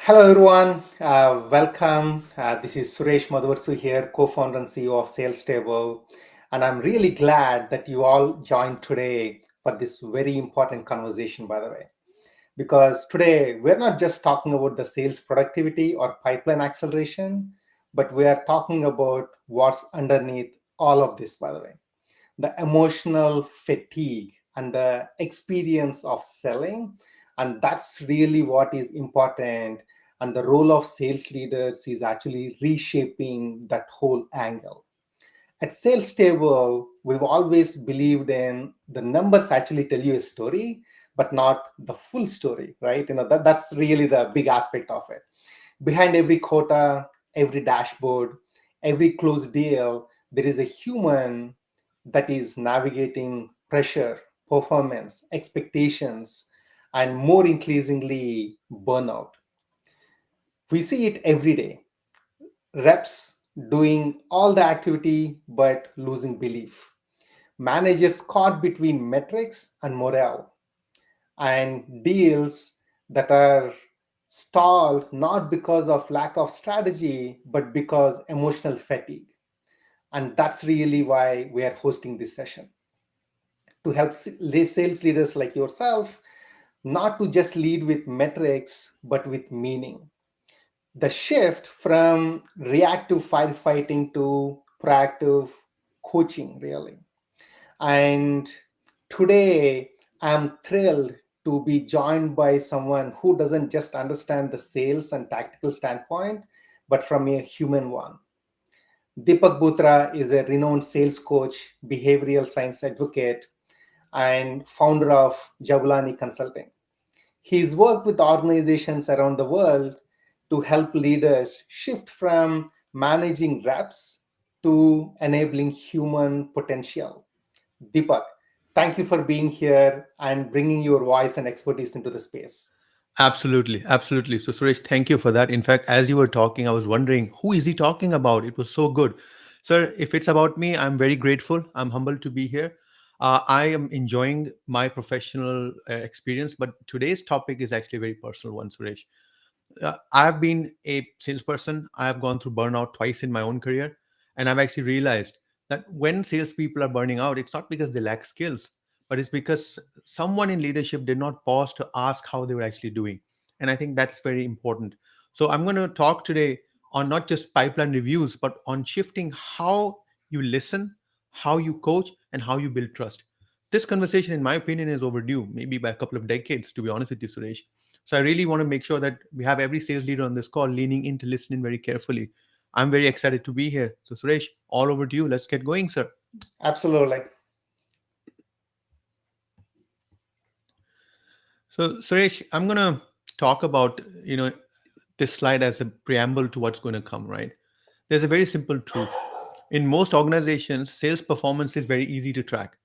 Hello, everyone. Welcome. This is Suresh Madhursu here, co-founder and CEO of SalesTable. And I'm really glad that you all joined today for this very important conversation, by the way. Because today we're not just talking about the sales productivity or pipeline acceleration, but we are talking about what's underneath all of this, by the way, the emotional fatigue and the experience of selling. And that's really what is important. And the role of sales leaders is actually reshaping that whole angle. At Sales Table, we've always believed in the numbers actually tell you a story, but not the full story, right? That's really the big aspect of it. Behind every quota, every dashboard, every closed deal, there is a human that is navigating pressure, performance, expectations, and more increasingly, burnout. We see it every day. Reps doing all the activity but losing belief. Managers caught between metrics and morale, and deals that are stalled not because of lack of strategy but because emotional fatigue. And that's really why we are hosting this session to help sales leaders like yourself not to just lead with metrics but with meaning. The shift from reactive firefighting to proactive coaching, really. And today, I'm thrilled to be joined by someone who doesn't just understand the sales and tactical standpoint, but from a human one. Deepak Bhootra is a renowned sales coach, behavioral science advocate, and founder of Jabulani Consulting. He's worked with organizations around the world to help leaders shift from managing reps to enabling human potential. Deepak, thank you for being here and bringing your voice and expertise into the space. Absolutely, absolutely. So, Suresh, thank you for that. In fact, as you were talking, I was wondering who is he talking about? It was so good. Sir, if it's about me, I'm very grateful. I'm humbled to be here. I am enjoying my professional experience, but today's topic is actually a very personal one, Suresh. I've been a salesperson. I have gone through burnout twice in my own career. And I've actually realized that when salespeople are burning out, it's not because they lack skills, but it's because someone in leadership did not pause to ask how they were actually doing. And I think that's very important. So I'm going to talk today on not just pipeline reviews, but on shifting how you listen, how you coach, and how you build trust. This conversation, in my opinion, is overdue, maybe by a couple of decades, to be honest with you, Suresh. So I really want to make sure that we have every sales leader on this call leaning in to listening very carefully. I'm very excited to be here. So Suresh, all over to you. Let's get going, sir. Absolutely. So Suresh, I'm gonna talk about this slide as a preamble to what's going to come. Right? There's a very simple truth. In most organizations, sales performance is very easy to track.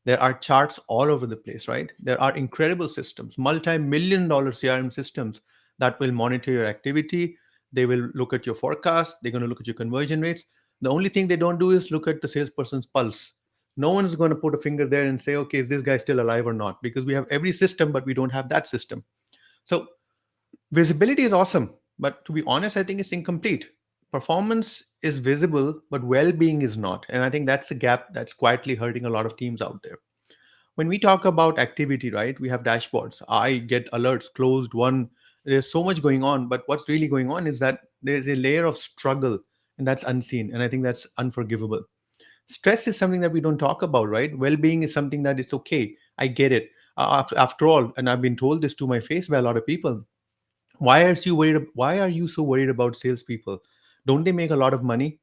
There are charts all over the place, right? There are incredible systems, multi-million dollar CRM systems that will monitor your activity. They will look at your forecast. They're going to look at your conversion rates. The only thing they don't do is look at the salesperson's pulse. No one is going to put a finger there and say, okay, is this guy still alive or not? Because we have every system, but we don't have that system. So visibility is awesome, but to be honest, I think it's incomplete. Performance is visible, but well being is not. And I think that's a gap that's quietly hurting a lot of teams out there. When we talk about activity, right, we have dashboards. I get alerts, closed, one. There's so much going on, but what's really going on is that there's a layer of struggle, and that's unseen. And I think that's unforgivable. Stress is something that we don't talk about, right? Well-being is something that it's okay. I get it. After all, and I've been told this to my face by a lot of people. Why are you so worried about salespeople? Don't they make a lot of money?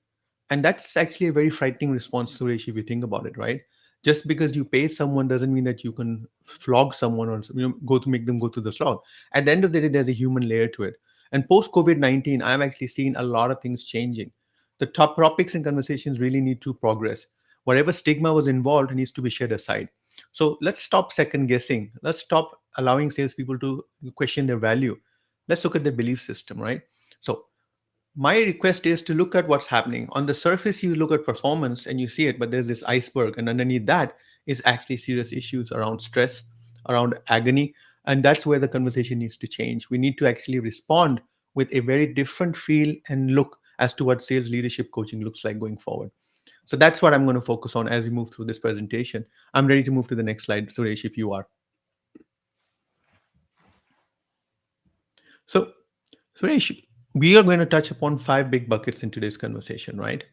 And that's actually a very frightening response, Suresh, if you think about it, right? Just because you pay someone doesn't mean that you can flog someone or go to make them go through the slog. At the end of the day, there's a human layer to it. And post COVID-19, I've actually seen a lot of things changing. The top topics and conversations really need to progress. Whatever stigma was involved needs to be shed aside. So let's stop second guessing. Let's stop allowing salespeople to question their value. Let's look at their belief system, right? So my request is to look at what's happening. On the surface, you look at performance and you see it, but there's this iceberg. And underneath that is actually serious issues around stress, around agony. And that's where the conversation needs to change. We need to actually respond with a very different feel and look as to what sales leadership coaching looks like going forward. So that's what I'm going to focus on as we move through this presentation. I'm ready to move to the next slide, Suresh, if you are. So, Suresh, we are going to touch upon five big buckets in today's conversation, right?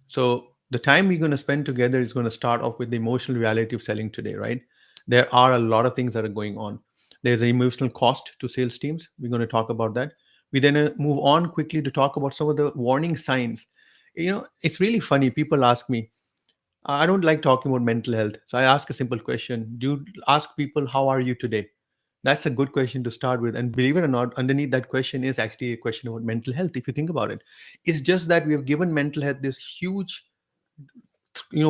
So, the time we're going to spend together is going to start off with the emotional reality of selling today, right? There are a lot of things that are going on. There's an emotional cost to sales teams. We're going to talk about that. We then move on quickly to talk about some of the warning signs. It's really funny. People ask me, I don't like talking about mental health. So I ask a simple question. Do you ask people, how are you today? That's a good question to start with. And believe it or not, underneath that question is actually a question about mental health, if you think about it. It's just that we have given mental health this huge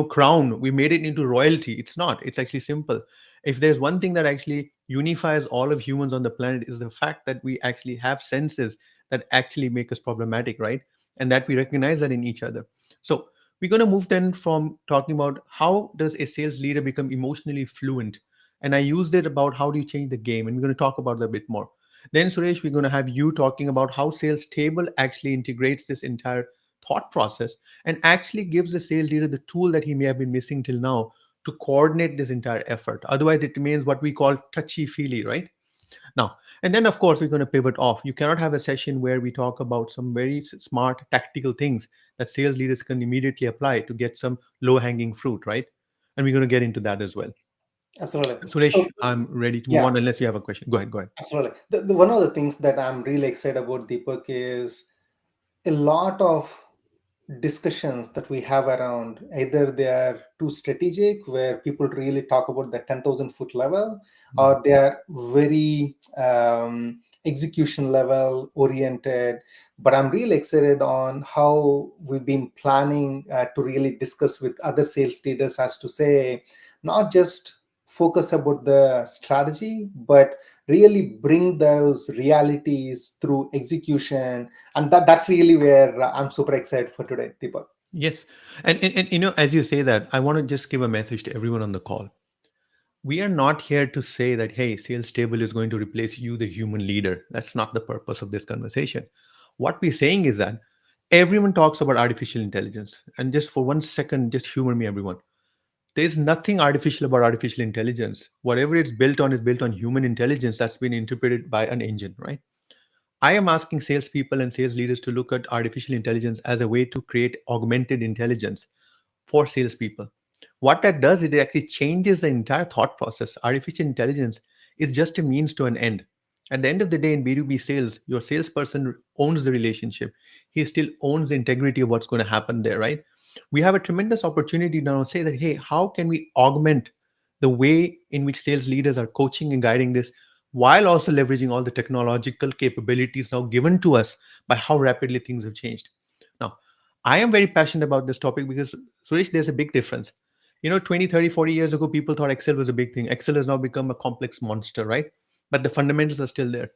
crown. We made it into royalty. It's not. It's actually simple. If there's one thing that actually unifies all of humans on the planet, is the fact that we actually have senses that actually make us problematic, right? And that we recognize that in each other. So we're going to move then from talking about how does a sales leader become emotionally fluent, and I used it about how do you change the game, and we're going to talk about that a bit more. Then Suresh, we're going to have you talking about how sales table actually integrates this entire thought process and actually gives the sales leader the tool that he may have been missing till now to coordinate this entire effort. Otherwise, it remains what we call touchy feely, right? Now, and then of course, we're going to pivot off. You cannot have a session where we talk about some very smart tactical things that sales leaders can immediately apply to get some low hanging fruit, right? And we're going to get into that as well. Absolutely. Suresh, So, I'm ready to move yeah, on unless you have a question. Go ahead, go ahead. absolutely. One of the things that I'm really excited about, Deepak, is a lot of discussions that we have around, either they are too strategic where people really talk about the 10,000 foot level, or they are very execution level oriented. But I'm really excited on how we've been planning to really discuss with other sales leaders, as to say, not just focus about the strategy, but really bring those realities through execution. And that's really where I'm super excited for today, Deepak. Yes. And as you say that, I want to just give a message to everyone on the call. We are not here to say that, hey, sales table is going to replace you, the human leader. That's not the purpose of this conversation. What we're saying is that everyone talks about artificial intelligence. And just for 1 second, just humor me, everyone. There's nothing artificial about artificial intelligence. Whatever it's built on is built on human intelligence that's been interpreted by an engine, right? I am asking salespeople and sales leaders to look at artificial intelligence as a way to create augmented intelligence for salespeople. What that does, it actually changes the entire thought process. Artificial intelligence is just a means to an end. At the end of the day, in B2B sales, your salesperson owns the relationship. He still owns the integrity of what's going to happen there, right? We have a tremendous opportunity now to say that, hey, how can we augment the way in which sales leaders are coaching and guiding this while also leveraging all the technological capabilities now given to us by how rapidly things have changed? Now, I am very passionate about this topic because, Suresh, there's a big difference. 20, 30, 40 years ago, people thought Excel was a big thing. Excel has now become a complex monster, right? But the fundamentals are still there.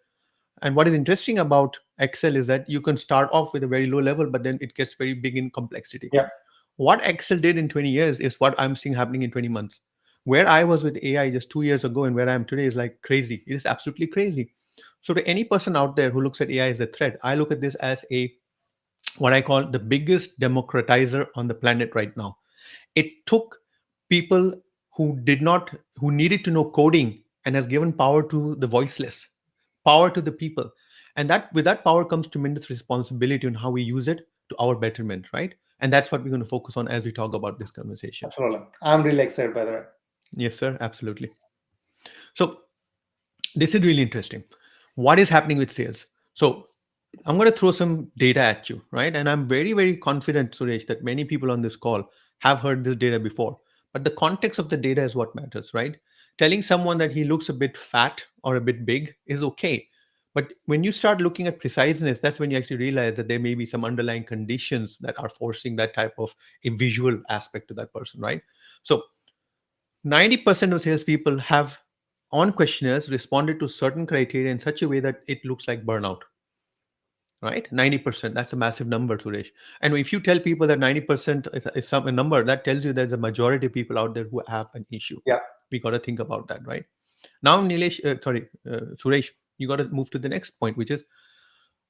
And what is interesting about Excel is that you can start off with a very low level, but then it gets very big in complexity. Yeah, What Excel did in 20 years is what I'm seeing happening in 20 months. Where I was with AI just 2 years ago and where I am today is like crazy. It is absolutely crazy. So, to any person out there who looks at AI as a threat, I look at this as a what I call the biggest democratizer on the planet right now. It took people who needed to know coding and has given power to the voiceless, power to the people. And that with that power comes tremendous responsibility on how we use it to our betterment, right? And that's what we're going to focus on as we talk about this conversation. absolutely. I'm really excited, by the way. Yes, sir, absolutely. So this is really interesting. What is happening with sales? So I'm going to throw some data at you, right? And I'm very, very confident, Suresh, that many people on this call have heard this data before. But the context of the data is what matters, right? Telling someone that he looks a bit fat or a bit big is okay. But when you start looking at preciseness, that's when you actually realize that there may be some underlying conditions that are forcing that type of a visual aspect to that person, right? So 90% of salespeople have on questionnaires responded to certain criteria in such a way that it looks like burnout, right? 90%, that's a massive number, Suresh. And if you tell people that 90% is some a number, that tells you there's a majority of people out there who have an issue. Yeah, We got to think about that, right? Now, Suresh, you got to move to the next point, which is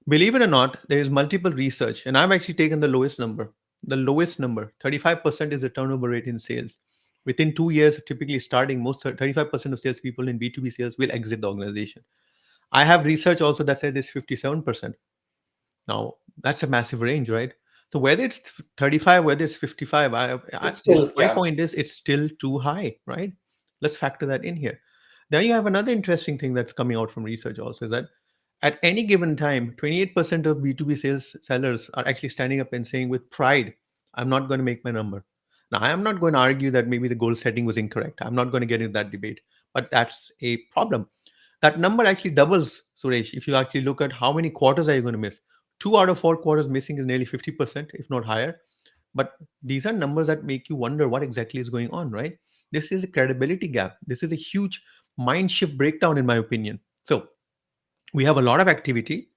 Believe it or not, there is multiple research, and I've actually taken the lowest number. The lowest number, 35% is the turnover rate in sales. Within 2 years, typically starting, most 35% of salespeople in B2B sales will exit the organization. I have research also that says it's 57%. Now, that's a massive range, right? So whether it's 35, whether it's 55, It's still, my yeah, point is it's still too high, right? Let's factor that in here. Then you have another interesting thing that's coming out from research also is that at any given time, 28% of B2B sales sellers are actually standing up and saying with pride, I'm not going to make my number. Now, I am not going to argue that maybe the goal setting was incorrect. I'm not going to get into that debate, but that's a problem. That number actually doubles, Suresh, if you actually look at how many quarters are you going to miss. 2 out of 4 quarters missing is nearly 50%, if not higher. But these are numbers that make you wonder what exactly is going on, right? This is a credibility gap. This is a huge mind shift breakdown, in my opinion. So we have a lot of activity.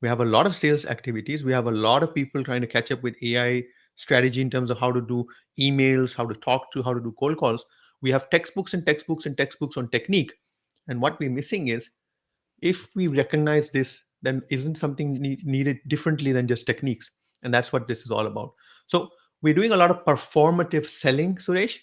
We have a lot of sales activities. We have a lot of people trying to catch up with AI strategy in terms of how to do emails, how to talk to, how to do cold calls. We have textbooks and textbooks and textbooks on technique. And what we're missing is if we recognize this, then isn't something needed differently than just techniques? And that's what this is all about. So we're doing a lot of performative selling, Suresh,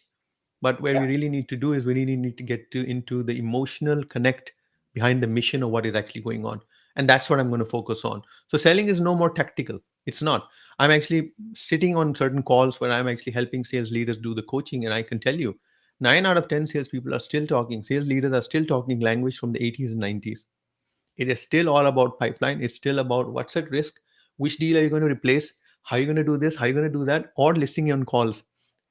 but where yeah, we really need to do is we really need to get to into the emotional connect behind the mission of what is actually going on. And that's what I'm going to focus on. So selling is no more tactical. It's not. I'm actually sitting on certain calls where I'm actually helping sales leaders do the coaching. And I can tell you, 9 out of 10 salespeople are still talking. Sales leaders are still talking language from the 80s and 90s. It is still all about pipeline. It's still about what's at risk, which deal are you going to replace, how are you going to do this, how are you going to do that, or listening on calls.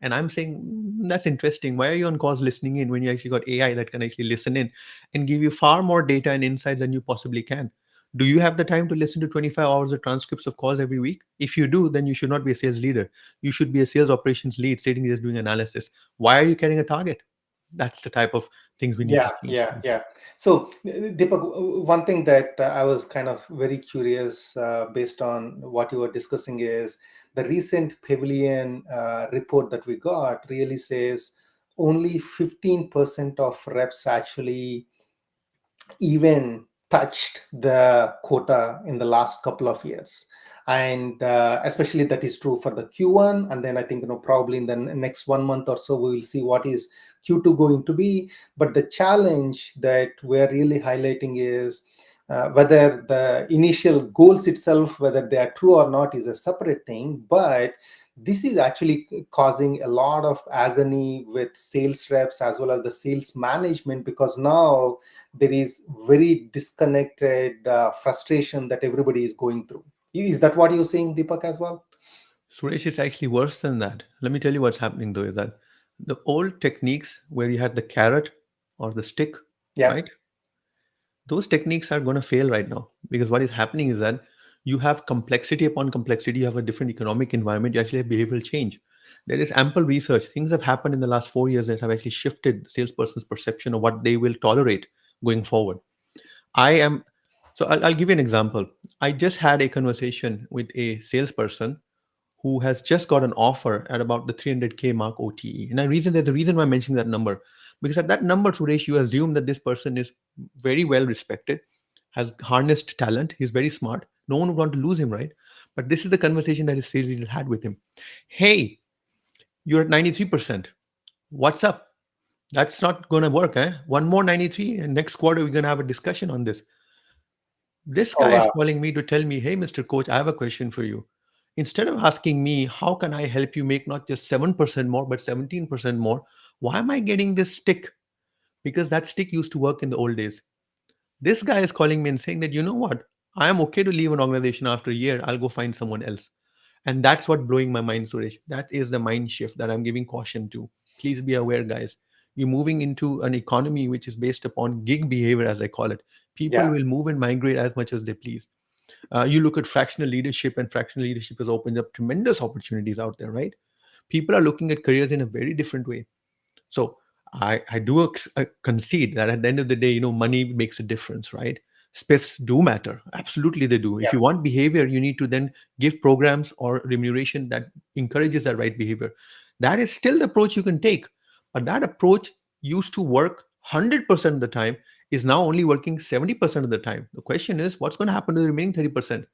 And I'm saying, that's interesting. Why are you on calls listening in when you actually got AI that can actually listen in and give you far more data and insights than you possibly can? Do you have the time to listen to 25 hours of transcripts of calls every week? If you do, then you should not be a sales leader. You should be a sales operations lead sitting there doing analysis. Why are you carrying a target? That's the type of things we need to yeah, change. yeah, yeah. So, Deepak, one thing that I was kind of very curious based on what you were discussing is the recent Pavilion report that we got really says only 15% of reps actually even touched the quota in the last couple of years, and especially that is true for the Q1, and then I think probably in the next 1 month or so we will see what is Q2 going to be. But the challenge that we're really highlighting is whether the initial goals itself, whether they are true or not, is a separate thing, but this is actually causing a lot of agony with sales reps as well as the sales management, because now there is very disconnected frustration that everybody is going through. Is that what you're saying, Deepak, as well? Suresh, it's actually worse than that. Let me tell you what's happening though is that the old techniques where you had the carrot or the stick, Yeah, right? Those techniques are going to fail right now because what is happening is that you have complexity upon complexity. You have a different economic environment. You actually have behavioral change. There is ample research. Things have happened in the last 4 years that have actually shifted the salesperson's perception of what they will tolerate going forward. I am so I'll give you an example. I just had a conversation with a salesperson who has just got an offer at about the 300K mark OTE. And there's a reason why I'm mentioning that number. Because at that number, Suresh, you assume that this person is very well respected, has harnessed talent, he's very smart. No one would want to lose him, right? But this is the conversation that his sales leader had with him. Hey, you're at 93%. What's up? That's not going to work, eh? One more 93, and next quarter we're going to have a discussion on this. This oh guy is wow, calling me to tell me, hey, Mr. Coach, I have a question for you. Instead of asking me, how can I help you make not just 7% more, but 17% more? Why am I getting this stick? Because that stick used to work in the old days. This guy is calling me and saying that, you know what? I am okay to leave an organization after a year. I'll go find someone else. And that's what blowing my mind, Suresh. That is the mind shift that I'm giving caution to. Please be aware, guys. You're moving into an economy which is based upon gig behavior, as I call it. People yeah, will move and migrate as much as they please. You look at fractional leadership, and fractional leadership has opened up tremendous opportunities out there, right? People are looking at careers in a very different way. So I do concede that at the end of the day, money makes a difference, right? Spiffs do matter. Absolutely, they do. If yeah, you want behavior, you need to then give programs or remuneration that encourages that right behavior. That is still the approach you can take. But that approach used to work 100% of the time is now only working 70% of the time. The question is, what's going to happen to the remaining 30%?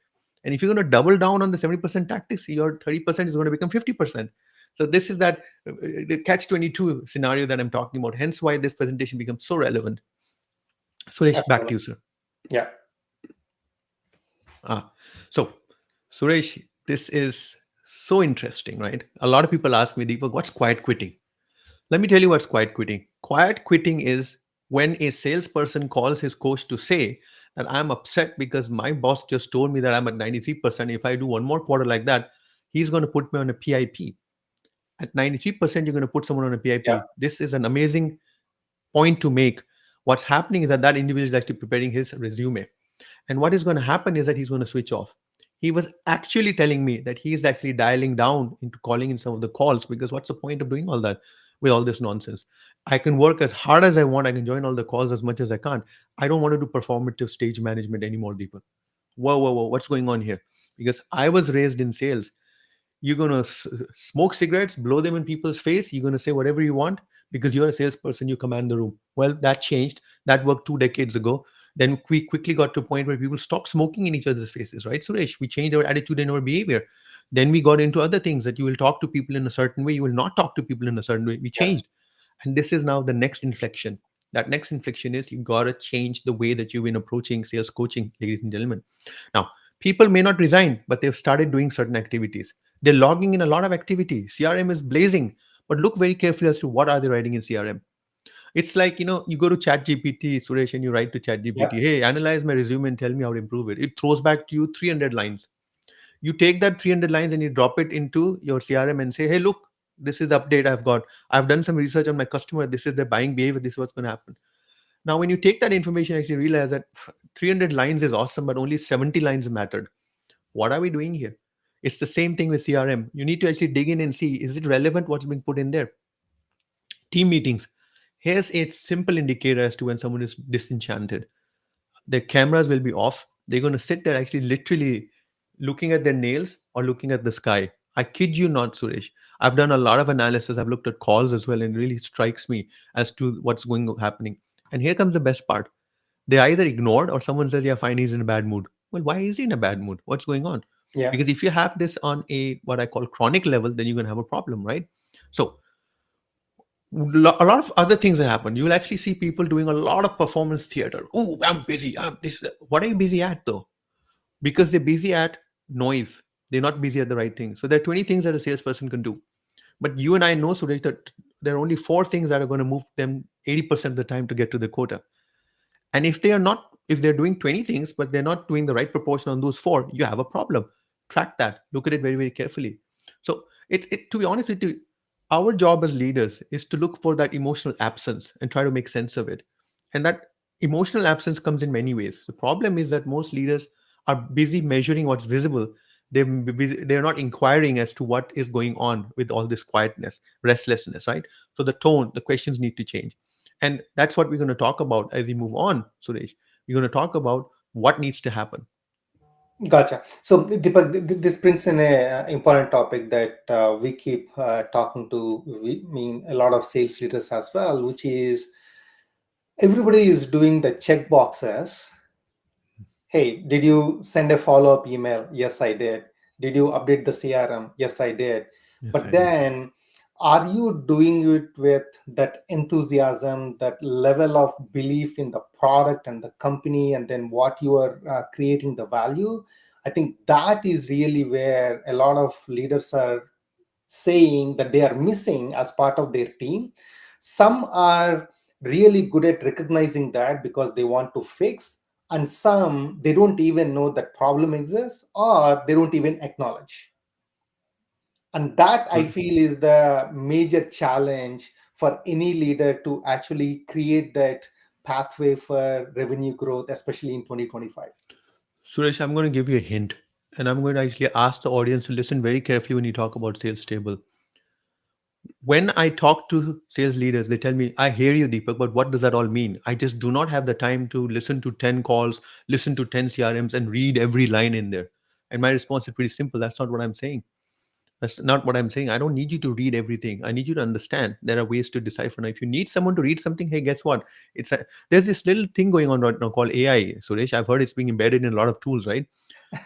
And if you're going to double down on the 70% tactics, your 30% is going to become 50%. So this is that the catch 22 scenario that I'm talking about. Hence why this presentation becomes so relevant. Suresh, back to Absolutely. you, sir. Yeah. Ah, so Suresh, this is so interesting, right? A lot of people ask me, Deepak, what's quiet quitting? Let me tell you what's quiet quitting. Quiet quitting is when a salesperson calls his coach to say that I'm upset because my boss just told me that I'm at 93%. If I do one more quarter like that, he's going to put me on a PIP. At 93%, you're going to put someone on a Yeah. PIP. This is an amazing point to make. What's happening is that that individual is actually preparing his resume. And what is going to happen is that he's going to switch off. He was actually telling me that he's actually dialing down into calling in some of the calls, because what's the point of doing all that with all this nonsense? I can work as hard as I want. I can join all the calls as much as I can. I don't want to do performative stage management anymore, Deepak. Whoa, whoa, whoa. What's going on here? Because I was raised in sales. You're going to smoke cigarettes, blow them in people's face. You're going to say whatever you want because you're a salesperson, you command the room. Well, that changed. That worked 2 decades ago. Then we quickly got to a point where people stopped smoking in each other's faces, right, Suresh? We changed our attitude and our behavior. Then we got into other things, that you will talk to people in a certain way, you will not talk to people in a certain way. We Yeah. changed. And this is now the next inflection. That next inflection is you got to change the way that you've been approaching sales coaching, ladies and gentlemen. Now, people may not resign, but they've started doing certain activities. They're logging in a lot of activity. CRM is blazing, but look very carefully as to what are they writing in CRM. It's like, you go to chat gpt, Suresh, and you write to chat Yeah. gpt, hey, analyze my resume and tell me how to improve it. It throws back to you 300 lines. You take that 300 lines and you drop it into your CRM and say, hey, look, this is the update I've got. I've done some research on my customer. This is their buying behavior. This is what's going to happen. Now, when you take that information, actually realize that 300 lines is awesome, but only 70 lines mattered. What are we doing here? It's the same thing with CRM. You need to actually dig in and see, is it relevant what's being put in there? Team meetings. Here's a simple indicator as to when someone is disenchanted. Their cameras will be off. They're going to sit there actually literally looking at their nails or looking at the sky. I kid you not, Suresh. I've done a lot of analysis. I've looked at calls as well, and it really strikes me as to what's going happening. And here comes the best part. They either ignored, or someone says, yeah, fine, he's in a bad mood. Well, why is he in a bad mood? What's going on? Yeah. Because if you have this on a what I call chronic level, then you're going to have a problem, right? So a lot of other things that happen. You will actually see people doing a lot of performance theater. Oh, I'm busy. I'm this. What are you busy at though? Because they're busy at noise. They're not busy at the right thing. So there are 20 things that a salesperson can do. But you and I know, Suresh, that there are only four things that are going to move them 80% of the time to get to the quota. And if they're doing 20 things, but they're not doing the right proportion on those four, you have a problem. Track that. Look at it very, very carefully. So to be honest with you, our job as leaders is to look for that emotional absence and try to make sense of it. And that emotional absence comes in many ways. The problem is that most leaders are busy measuring what's visible. They're not inquiring as to what is going on with all this quietness, restlessness, right? So the tone, the questions need to change. And that's what we're going to talk about as we move on, Suresh. We're going to talk about what needs to happen. Gotcha. So, Deepak, this brings in a important topic that we keep talking to. We mean a lot of sales leaders as well, which is everybody is doing the check boxes. Hey, did you send a follow up email? Yes, I did. Did you update the CRM? Yes, I did. Yes, But I did. then, are you doing it with that enthusiasm, that level of belief in the product and the company, and then what you are creating the value? I think that is really where a lot of leaders are saying that they are missing as part of their team. Some are really good at recognizing that because they want to fix, and some they don't even know that problem exists or they don't even acknowledge. And that I Good. feel is the major challenge for any leader to actually create that pathway for revenue growth, especially in 2025. Suresh, I'm going to give you a hint. And I'm going to actually ask the audience to listen very carefully when you talk about sales table. When I talk to sales leaders, they tell me, I hear you, Deepak, but what does that all mean? I just do not have the time to listen to 10 calls, listen to 10 CRMs, and read every line in there. And my response is pretty simple. That's not what I'm saying. That's not what I'm saying. I don't need you to read everything. I need you to understand there are ways to decipher. Now, if you need someone to read something, hey, guess what? There's this little thing going on right now called AI, Suresh. I've heard it's being embedded in a lot of tools, right?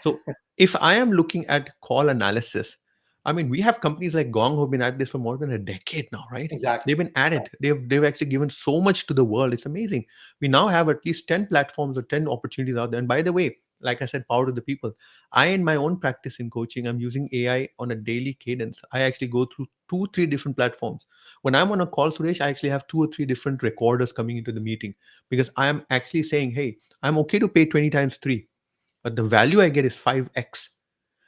So if I am looking at call analysis, I mean, we have companies like Gong who've been at this for more than a decade now, right? Exactly. They've been at it. They've actually given so much to the world. It's amazing. We now have at least 10 platforms or 10 opportunities out there. And by the way, like I said, power to the people. I, in my own practice in coaching, I'm using AI on a daily cadence. I actually go through two, three different platforms. When I'm on a call, Suresh, I actually have two or three different recorders coming into the meeting because I am actually saying, hey, I'm okay to pay 20 times three, but the value I get is 5x.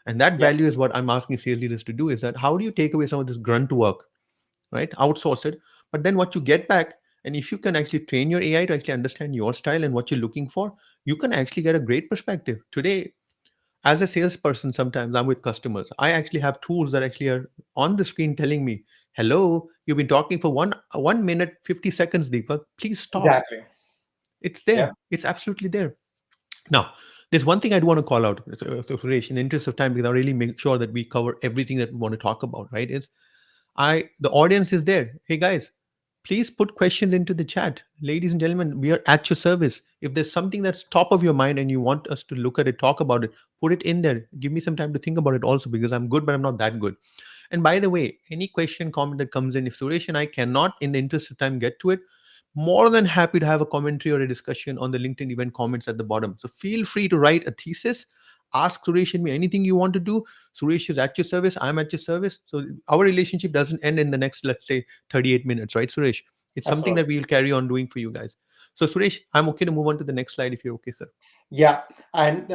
And that Yeah, value is what I'm asking sales leaders to do, is that how do you take away some of this grunt work, right? Outsource it. But then what you get back, and if you can actually train your AI to actually understand your style and what you're looking for, you can actually get a great perspective. Today, as a salesperson, sometimes I'm with customers. I actually have tools that actually are on the screen telling me, hello, you've been talking for 1 minute, 50 seconds, Deepak. Please stop. exactly. It's Yeah, there. It's absolutely there. Now, there's one thing I'd want to call out, Suresh, in the interest of time, because I really make sure that we cover everything that we want to talk about, right? Is the audience is there. Hey guys, please put questions into the chat. Ladies and gentlemen, we are at your service. If there's something that's top of your mind and you want us to look at it, talk about it, put it in there. Give me some time to think about it also, because I'm good, but I'm not that good. And by the way, any question, comment that comes in, if Suresh and I cannot, in the interest of time, get to it, more than happy to have a commentary or a discussion on the LinkedIn event comments at the bottom. So feel free to write a thesis, ask Suresh and me anything you want to do. Suresh is at your service, I'm at your service. So our relationship doesn't end in the next, let's say, 38 minutes, right, Suresh? It's something absolutely. that we'll carry on doing for you guys. So Suresh, I'm okay to move on to the next slide if you're okay, sir. Yeah, and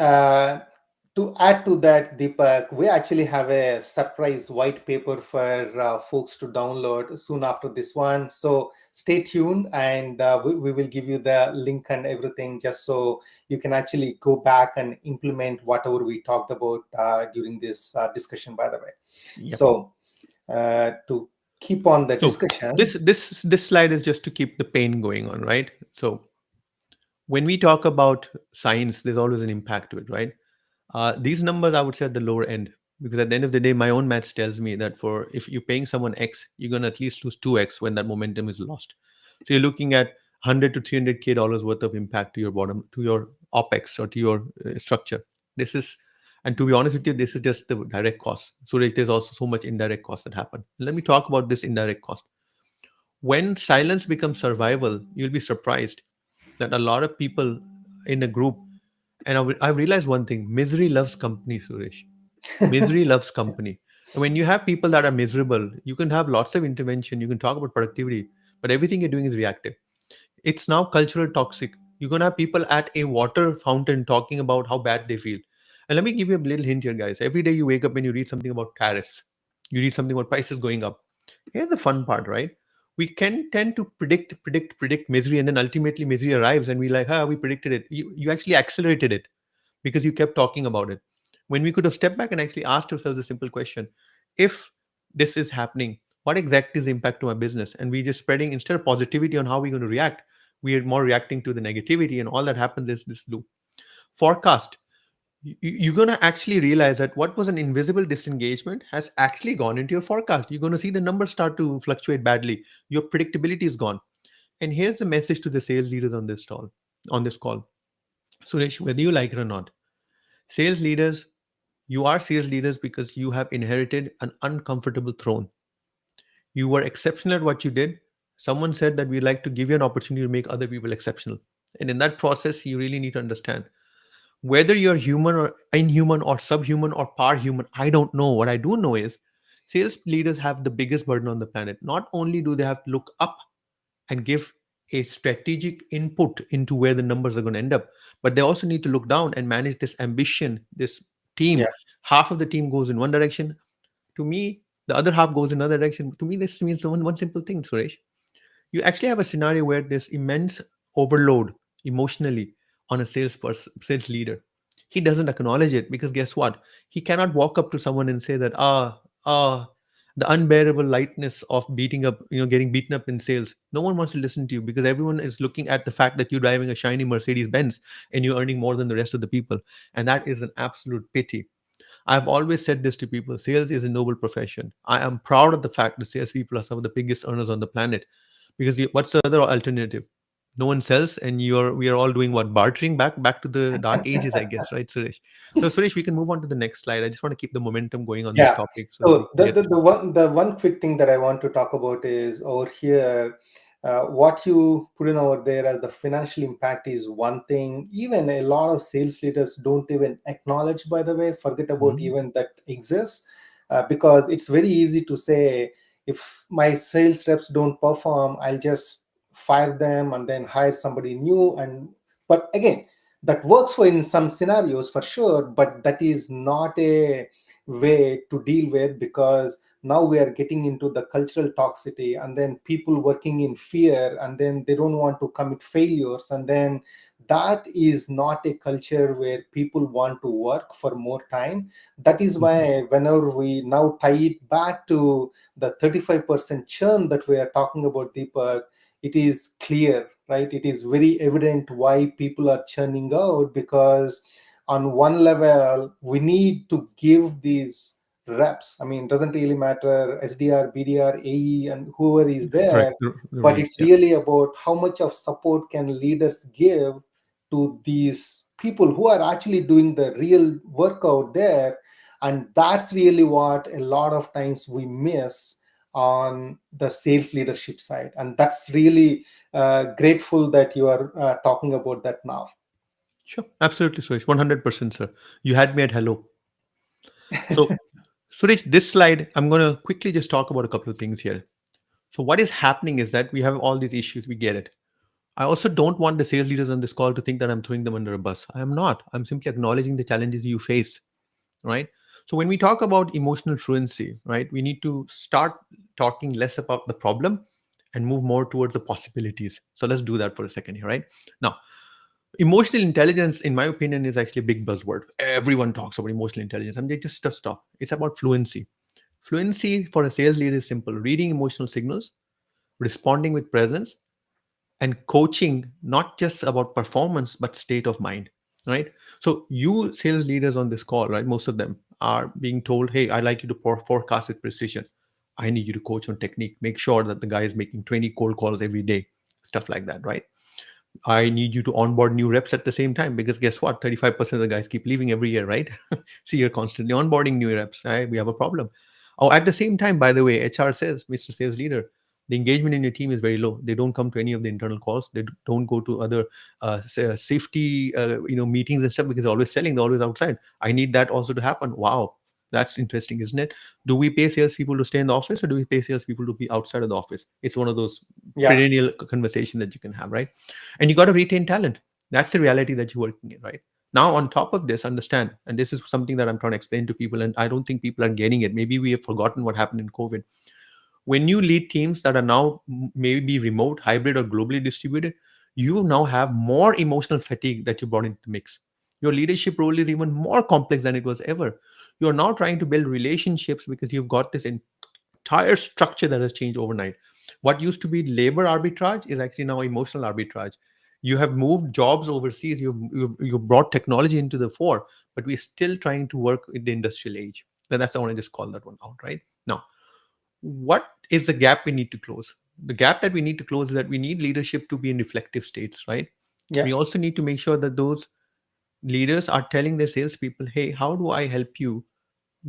to add to that, Deepak, we actually have a surprise white paper for folks to download soon after this one. So stay tuned, and we will give you the link and everything, just so you can actually go back and implement whatever we talked about during this discussion. By the way, Yep. so to keep on the So discussion, this slide is just to keep the pain going on, right? So when we talk about science, there's always an impact to it, right? These numbers I would say at the lower end, because at the end of the day, my own maths tells me that for if you're paying someone X, you're gonna at least lose 2x when that momentum is lost. So you're looking at 100 to 300k dollars worth of impact to your bottom, to your opex or to your structure. This is, and to be honest with you, this is just the direct cost. So there's also so much indirect cost that happen. Let me talk about this indirect cost. When silence becomes survival, you'll be surprised that a lot of people in a group, and I realized one thing: misery loves company, Suresh. Misery loves company. And when you have people that are miserable, you can have lots of intervention, you can talk about productivity, but everything you're doing is reactive. It's now cultural toxic. You're going to have people at a water fountain talking about how bad they feel. And let me give you a little hint here, guys. Every day you wake up and you read something about tariffs, you read something about prices going up. Here's the fun part, right? We can tend to predict misery, and then ultimately misery arrives, and we like, we predicted it. You actually accelerated it because you kept talking about it. When we could have stepped back and actually asked ourselves a simple question: if this is happening, what exactly is the impact to my business? And we just spreading, instead of positivity on how we're going to react, we are more reacting to the negativity, and all that happens is this loop. Forecast. You're going to actually realize that what was an invisible disengagement has actually gone into your forecast. You're going to see the numbers start to fluctuate badly. Your predictability is gone. And here's the message to the sales leaders on this call. Suresh, whether you like it or not, sales leaders, you are sales leaders because you have inherited an uncomfortable throne. You were exceptional at what you did. Someone said that we like to give you an opportunity to make other people exceptional. And in that process, you really need to understand whether you're human or inhuman or subhuman or par human. I don't know. What I do know is sales leaders have the biggest burden on the planet. Not only do they have to look up and give a strategic input into where the numbers are going to end up, but they also need to look down and manage this ambition, this yeah, team. Half of the team goes in one direction. To me, the other half goes in another direction. To me, this means one simple thing, Suresh. You actually have a scenario where there's immense overload emotionally on a sales leader. He doesn't acknowledge it because guess what? He cannot walk up to someone and say that the unbearable lightness of beating up, getting beaten up in sales. No one wants to listen to you because everyone is looking at the fact that you're driving a shiny Mercedes Benz and you're earning more than the rest of the people, and that is an absolute pity. I've always said this to people: sales is a noble profession. I am proud of the fact that salespeople are some of the biggest earners on the planet, because what's the other alternative? No one sells, and we are all doing what, bartering, back to the dark ages, I guess, right, Suresh? So Suresh, we can move on to the next slide. I just want to keep the momentum going on this Yeah. topic so that we So can get to. the one quick thing that I want to talk about is over here, what you put in over there as the financial impact is one thing. Even a lot of sales leaders don't even acknowledge. By the way, forget about Mhm. even that exists, because it's very easy to say if my sales reps don't perform, I'll just fire them and then hire somebody new. And but again, that works for in some scenarios for sure, but that is not a way to deal with, because now we are getting into the cultural toxicity, and then people working in fear, and then they don't want to commit failures, and then that is not a culture where people want to work for more time. That is Mhm. why whenever we now tie it back to the 35% churn that we are talking about, Deepak, it is clear, right? It is very evident why people are churning out, because on one level we need to give these reps, I mean, it doesn't really matter SDR, BDR, AE, and whoever is Correct. there, The but range. it's Yeah. really about how much of support can leaders give to these people who are actually doing the real work out there. And that's really what a lot of times we miss on the sales leadership side, and that's really grateful that you are talking about that now. Sure. Absolutely, Suresh. 100%, sir. You had me at hello. So, Suresh, this slide, I'm going to quickly just talk about a couple of things here. So, what is happening is that we have all these issues. We get it. I also don't want the sales leaders on this call to think that I'm throwing them under a bus. I am not. I'm simply acknowledging the challenges you face, right? So when we talk about emotional fluency, right, we need to start talking less about the problem and move more towards the possibilities. So let's do that for a second here, right? Now, emotional intelligence, in my opinion, is actually a big buzzword. Everyone talks about emotional intelligence. I'm just stop. It's about fluency. Fluency for a sales leader is simple: reading emotional signals, responding with presence, and coaching, not just about performance but state of mind, right? So you sales leaders on this call, right, most of them are being told, hey, I like you to forecast with precision. I need you to coach on technique, make sure that the guy is making 20 cold calls every day, stuff like that, right? I need you to onboard new reps at the same time, because guess what, 35% of the guys keep leaving every year, right? See, you're constantly onboarding new reps, right? We have a problem. Oh, at the same time, by the way, HR says, Mr. Sales Leader, the engagement in your team is very low. They don't come to any of the internal calls. They don't go to other safety meetings and stuff, because they're always selling, they're always outside. I need that also to happen. Wow, that's interesting, isn't it? Do we pay salespeople to stay in the office, or do we pay salespeople to be outside of the office? It's one of those Yeah. perennial conversation that you can have, right? And you got to retain talent. That's the reality that you're working in, right? Now, on top of this, understand, and this is something that I'm trying to explain to people, and I don't think people are getting it. Maybe we have forgotten what happened in COVID. When you lead teams that are now maybe remote, hybrid, or globally distributed, you now have more emotional fatigue that you brought into the mix. Your leadership role is even more complex than it was ever. You're now trying to build relationships because you've got this entire structure that has changed overnight. What used to be labor arbitrage is actually now emotional arbitrage. You have moved jobs overseas, you've brought technology into the fore, but we're still trying to work in the industrial age. And that's, I want to just call that one out, right? Now, what is the gap we need to close? The gap that we need to close is that we need leadership to be in reflective states, right? Yeah. We also need to make sure that those leaders are telling their salespeople, hey, how do I help you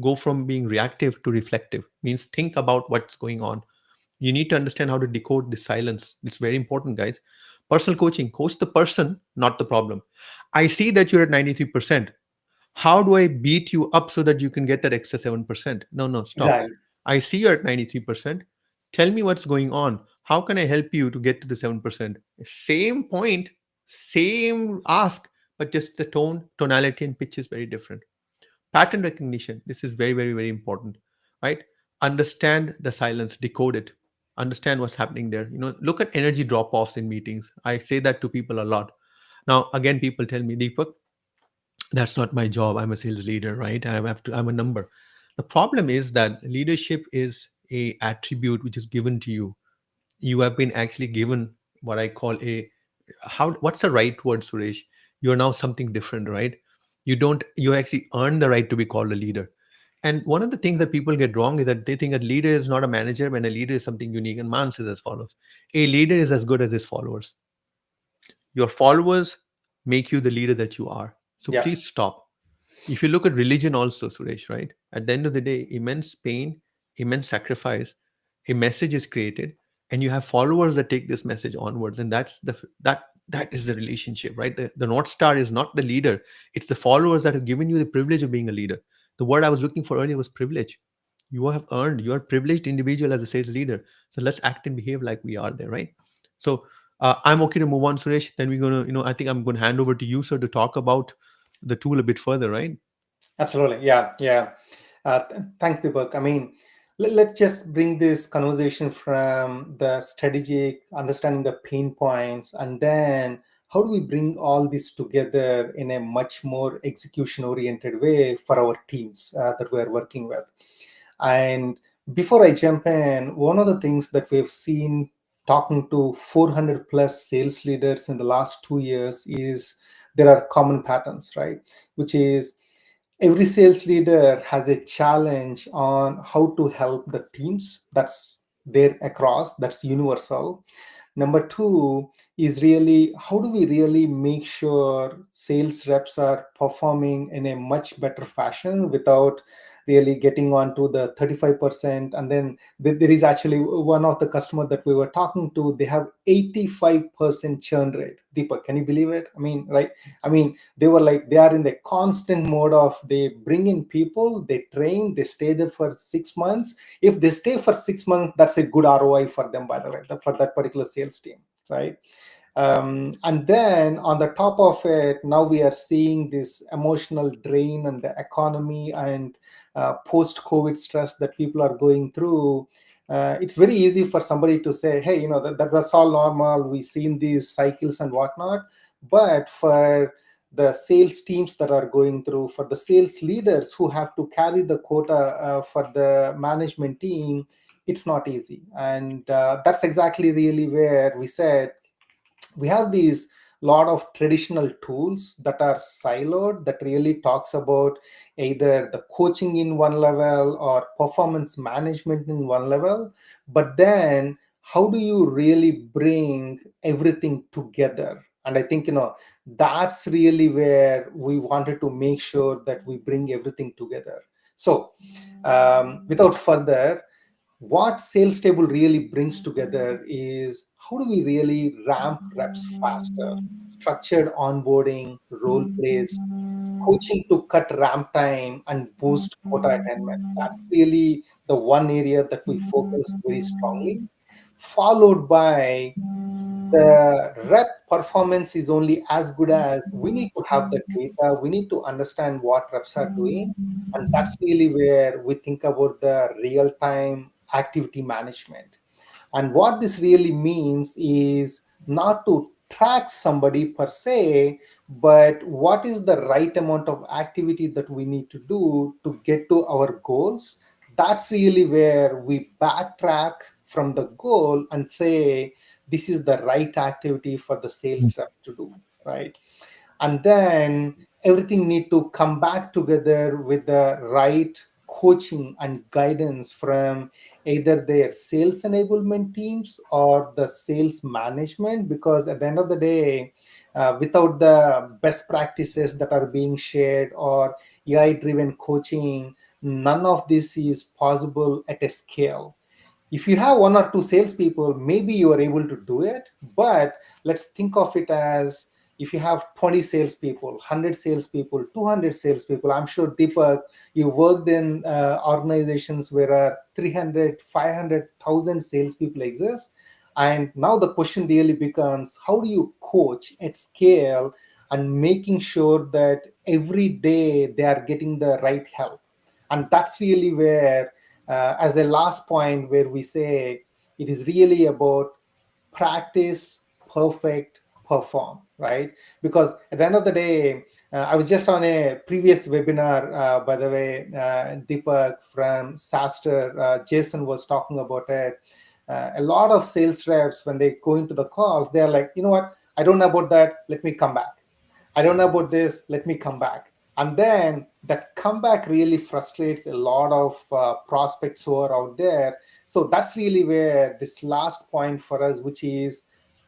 go from being reactive to reflective? Means think about what's going on. You need to understand how to decode the silence. It's very important, guys. Personal coaching, coach the person, not the problem. I see that you're at 93%. How do I beat you up so that you can get that extra 7%? No, no, stop. Exactly. I see you're at 93%. Tell me what's going on. How can I help you to get to the 7%? Same point, same ask, but just the tone, tonality, and pitch is very different. Pattern recognition, this is very, very, very important, right? Understand the silence, decode it, understand what's happening there. Look at energy drop offs in meetings. I say that to people a lot. Now, again, people tell me, Deepak, that's not my job. I'm a sales leader, right? I'm a number. The problem is that leadership is a attribute which is given to you. You have been actually given what I call a, what's the right word, Suresh? You're now something different, right? You actually earn the right to be called a leader. And one of the things that people get wrong is that they think a leader is not a manager, when a leader is something unique. And Man says as follows: a leader is as good as his followers. Your followers make you the leader that you are. So Yeah. please stop. If you look at religion also, Suresh, right? At the end of the day, immense pain, immense sacrifice, a message is created, and you have followers that take this message onwards, and that is the relationship, right? The North Star is not the leader, it's the followers that have given you the privilege of being a leader. The word I was looking for earlier was privilege. You have earned, you are a privileged individual as a sales leader. So let's act and behave like we are there, right? So I'm okay to move on, Suresh. Then we're gonna, I think I'm gonna hand over to you, sir, to talk about the tool a bit further, right? Absolutely. Yeah. Yeah. Thanks, Deepak. I mean, let's just bring this conversation from the strategic, understanding the pain points, and then how do we bring all this together in a much more execution oriented way for our teams that we are working with. And before I jump in, one of the things that we've seen talking to 400 plus sales leaders in the last 2 years is there are common patterns, right? Which is every sales leader has a challenge on how to help the teams. That's there across, that's universal. Number two is really how do we really make sure sales reps are performing in a much better fashion without really getting on to the 35%. And then there is actually one of the customer that we were talking to, they have 85% churn rate. Deepak, can you believe it? I mean, right? I mean, they were like, they are in the constant mode of they bring in people, they train, they stay there for 6 months. If they stay for 6 months, that's a good ROI for them, by the way, for that particular sales team, right? And then on the top of it, now we are seeing this emotional drain and the economy and post-COVID stress that people are going through. It's very easy for somebody to say, hey, that's all normal. We've seen these cycles and whatnot. But for the sales teams that are going through, for the sales leaders who have to carry the quota for the management team, it's not easy. And that's exactly really where we said, we have these lot of traditional tools that are siloed that really talks about either the coaching in one level or performance management in one level, but then how do you really bring everything together? And I think that's really where we wanted to make sure that we bring everything together. So without further, what sales table really brings together is how do we really ramp reps faster, structured onboarding, role plays, coaching to cut ramp time and boost quota attainment. That's really the one area that we focus very strongly, followed by the rep performance is only as good as we need to have the data, we need to understand what reps are doing. And that's really where we think about the real time activity management. And what this really means is not to track somebody per se, but what is the right amount of activity that we need to do to get to our goals. That's really where we backtrack from the goal and say, this is the right activity for the sales rep to do, right? And then everything need to come back together with the right coaching and guidance from either their sales enablement teams or the sales management, because at the end of the day, without the best practices that are being shared or AI driven coaching, none of this is possible at a scale. If you have one or two salespeople, maybe you are able to do it. But let's think of it as if you have 20 salespeople, 100 salespeople, 200 salespeople. I'm sure, Deepak, you worked in organizations where 300, 500,000 salespeople exist. And now the question really becomes, how do you coach at scale and making sure that every day they are getting the right help? And that's really where as a last point, where we say it is really about practice, perfect, perform, right? Because at the end of the day, I was just on a previous webinar, by the way, Deepak from SaaStr, Jason was talking about it. A lot of sales reps, when they go into the calls, they're like, you know what, I don't know about that, let me come back. I don't know about this, let me come back. And then that comeback really frustrates a lot of prospects who are out there. So that's really where this last point for us, which is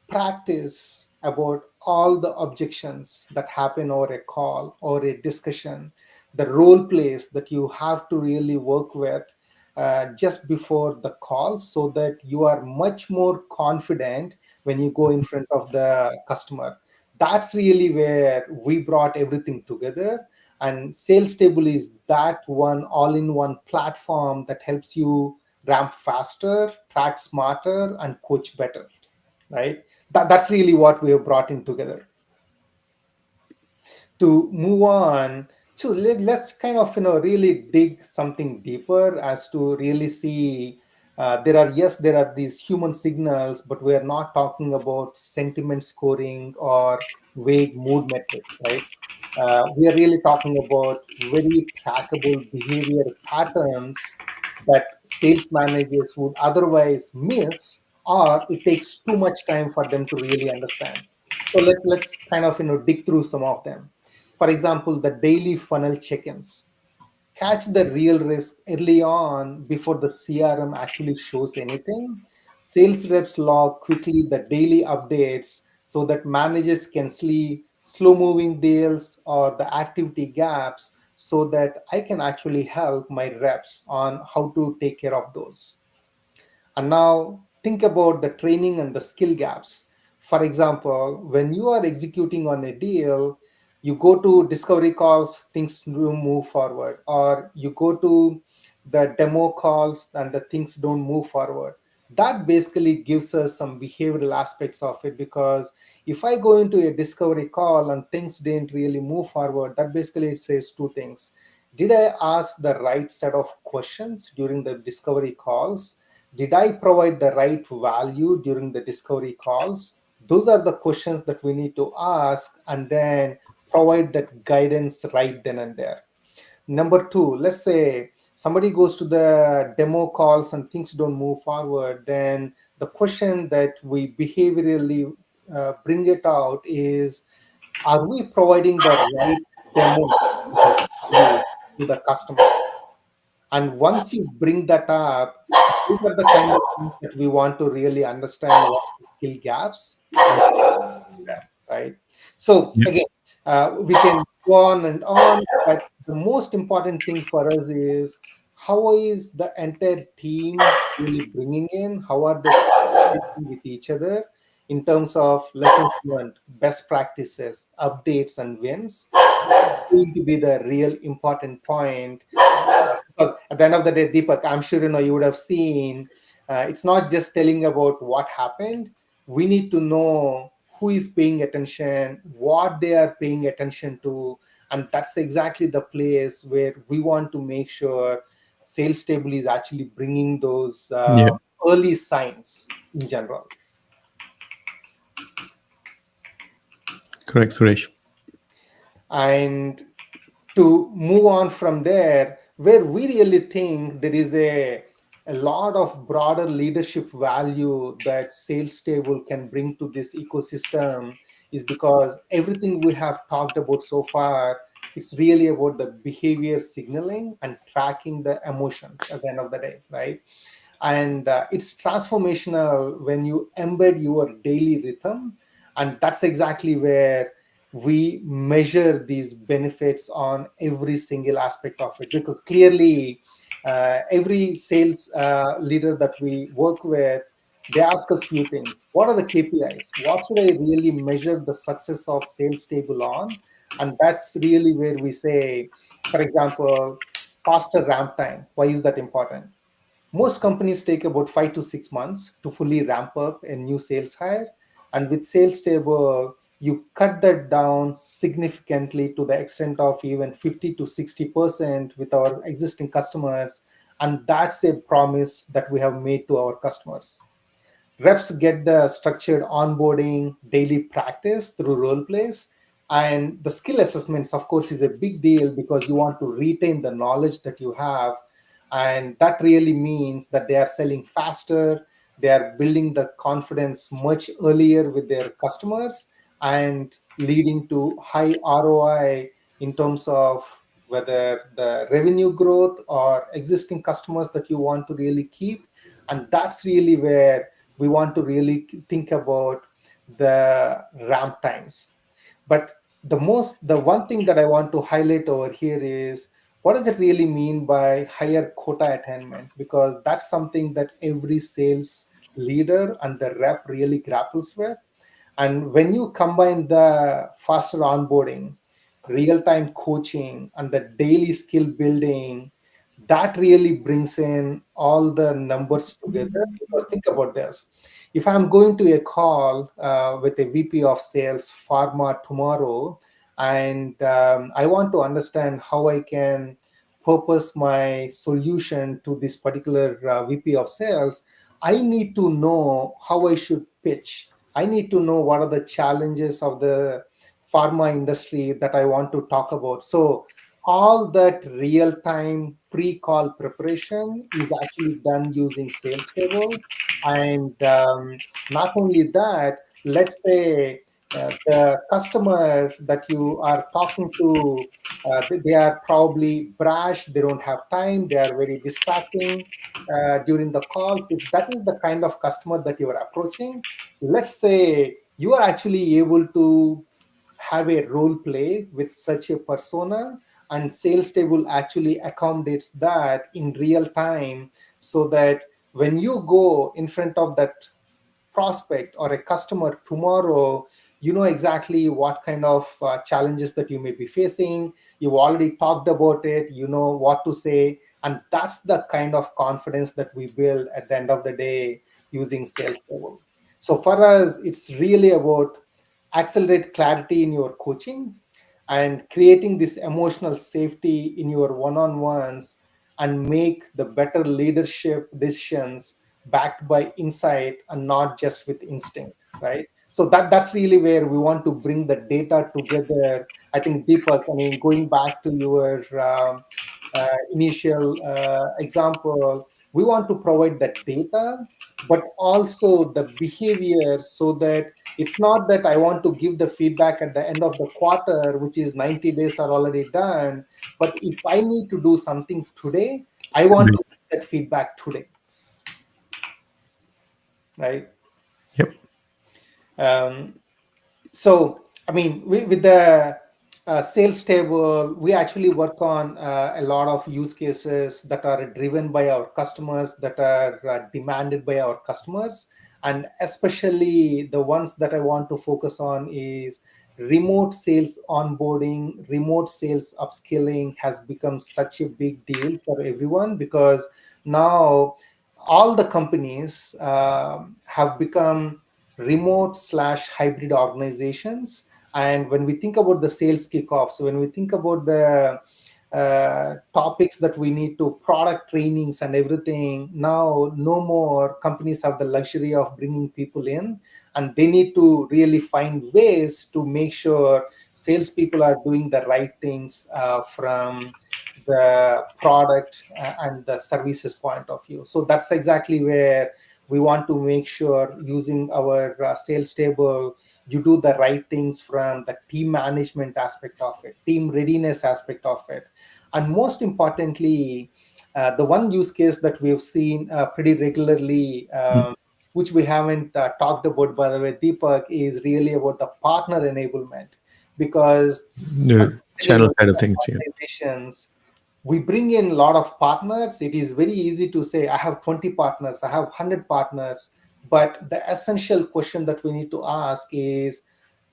practice about all the objections that happen over a call or a discussion, the role plays that you have to really work with just before the call, so that you are much more confident when you go in front of the customer. That's really where we brought everything together. And Sales Table is that one all in one platform that helps you ramp faster, track smarter, and coach better, right? That's really what we have brought in together. To move on, so let's kind of really dig something deeper as to really see, there are these human signals, but we are not talking about sentiment scoring or vague mood metrics, right? We are really talking about very trackable behavior patterns that sales managers would otherwise miss, or it takes too much time for them to really understand. So let's kind of dig through some of them. For example, the daily funnel check-ins. Catch the real risk early on before the CRM actually shows anything. Sales reps log quickly the daily updates so that managers can see slow moving deals or the activity gaps, so that I can actually help my reps on how to take care of those. And now think about the training and the skill gaps. For example, when you are executing on a deal, you go to discovery calls, things don't move forward, or you go to the demo calls and the things don't move forward. That basically gives us some behavioral aspects of it, because if I go into a discovery call and things didn't really move forward, that basically it says two things. Did I ask the right set of questions during the discovery calls? Did I provide the right value during the discovery calls? Those are the questions that we need to ask, and then provide that guidance right then and there. Number two, let's say somebody goes to the demo calls and things don't move forward, then the question that we behaviorally bring it out is, are we providing the right demo of value to the customer? And once you bring that up, these are the kind of things that we want to really understand, what the skill gaps and that, right? So Yeah. again, we can go on and on, but the most important thing for us is, how is the entire team really bringing in? How are they collaborating with each other in terms of lessons learned, best practices, updates, and wins? Going to be the real important point. Because at the end of the day, Deepak, I'm sure you would have seen, it's not just telling about what happened. We need to know who is paying attention, what they are paying attention to, and that's exactly the place where we want to make sure Sales Table is actually bringing those Yeah. early signs in general. Correct, Suresh. And to move on from there, where we really think there is a lot of broader leadership value that Sales Table can bring to this ecosystem, is because everything we have talked about so far, it's really about the behavior signaling and tracking the emotions at the end of the day, right? And it's transformational when you embed your daily rhythm, and that's exactly where we measure these benefits on every single aspect of it. Because clearly, every sales leader that we work with, they ask us few things. What are the KPIs? What should I really measure the success of Sales Table on? And that's really where we say, for example, faster ramp time. Why is that important? Most companies take about 5 to 6 months to fully ramp up a new sales hire. And with Sales Table, you cut that down significantly, to the extent of even 50 to 60% with our existing customers. And that's a promise that we have made to our customers. Reps get the structured onboarding, daily practice through role plays, and the skill assessments, of course, is a big deal, because you want to retain the knowledge that you have. And that really means that they are selling faster, they are building the confidence much earlier with their customers, and leading to high ROI in terms of whether the revenue growth or existing customers that you want to really keep. And that's really where we want to really think about the ramp times. But the one thing that I want to highlight over here is, what does it really mean by higher quota attainment? Because that's something that every sales leader and the rep really grapples with. And when you combine the faster onboarding, real time coaching, and the daily skill building, that really brings in all the numbers together. Because think about this, if I'm going to a call with a VP of sales pharma tomorrow, and I want to understand how I can purpose my solution to this particular VP of sales, I need to know how I should pitch. I need to know what are the challenges of the pharma industry that I want to talk about. So all that real time pre-call preparation is actually done using SalesTable. And not only that, let's say the customer that you are talking to, they are probably brash, they don't have time, they are very distracting during the calls. If that is the kind of customer that you are approaching, let's say you are actually able to have a role play with such a persona, and sales table actually accommodates that in real time, so that when you go in front of that prospect or a customer tomorrow, you know exactly what kind of challenges that you may be facing. You've already talked about it, you know what to say. And that's the kind of confidence that we build at the end of the day using sales table. So for us, it's really about accelerate clarity in your coaching and creating this emotional safety in your one-on-ones, and make the better leadership decisions backed by insight and not just with instinct, right? So that's really where we want to bring the data together. I think, Deepak, I mean, going back to your initial example, we want to provide the data, but also the behavior, so that it's not that I want to give the feedback at the end of the quarter, which is 90 days are already done. But if I need to do something today, I want Right. to get that feedback today, right? Yep. Um, so I mean, with the sales table, we actually work on a lot of use cases that are driven by our customers, that are demanded by our customers. And especially the ones that I want to focus on is remote sales onboarding. Remote sales upskilling has become such a big deal for everyone, because now all the companies have become remote slash hybrid organizations. And when we think about the sales kickoffs, when we think about the topics that we need to product trainings and everything, now no more companies have the luxury of bringing people in, and they need to really find ways to make sure salespeople are doing the right things from the product and the services point of view. So that's exactly where we want to make sure, using our sales table, you do the right things from the team management aspect of it, team readiness aspect of it. And most importantly, the one use case that we've seen pretty regularly, which we haven't talked about, by the way, Deepak, is really about the partner enablement. Because The in channel side of things. Yeah. organizations, we bring in a lot of partners. It is very easy to say, I have 20 partners, I have 100 partners. But the essential question that we need to ask is,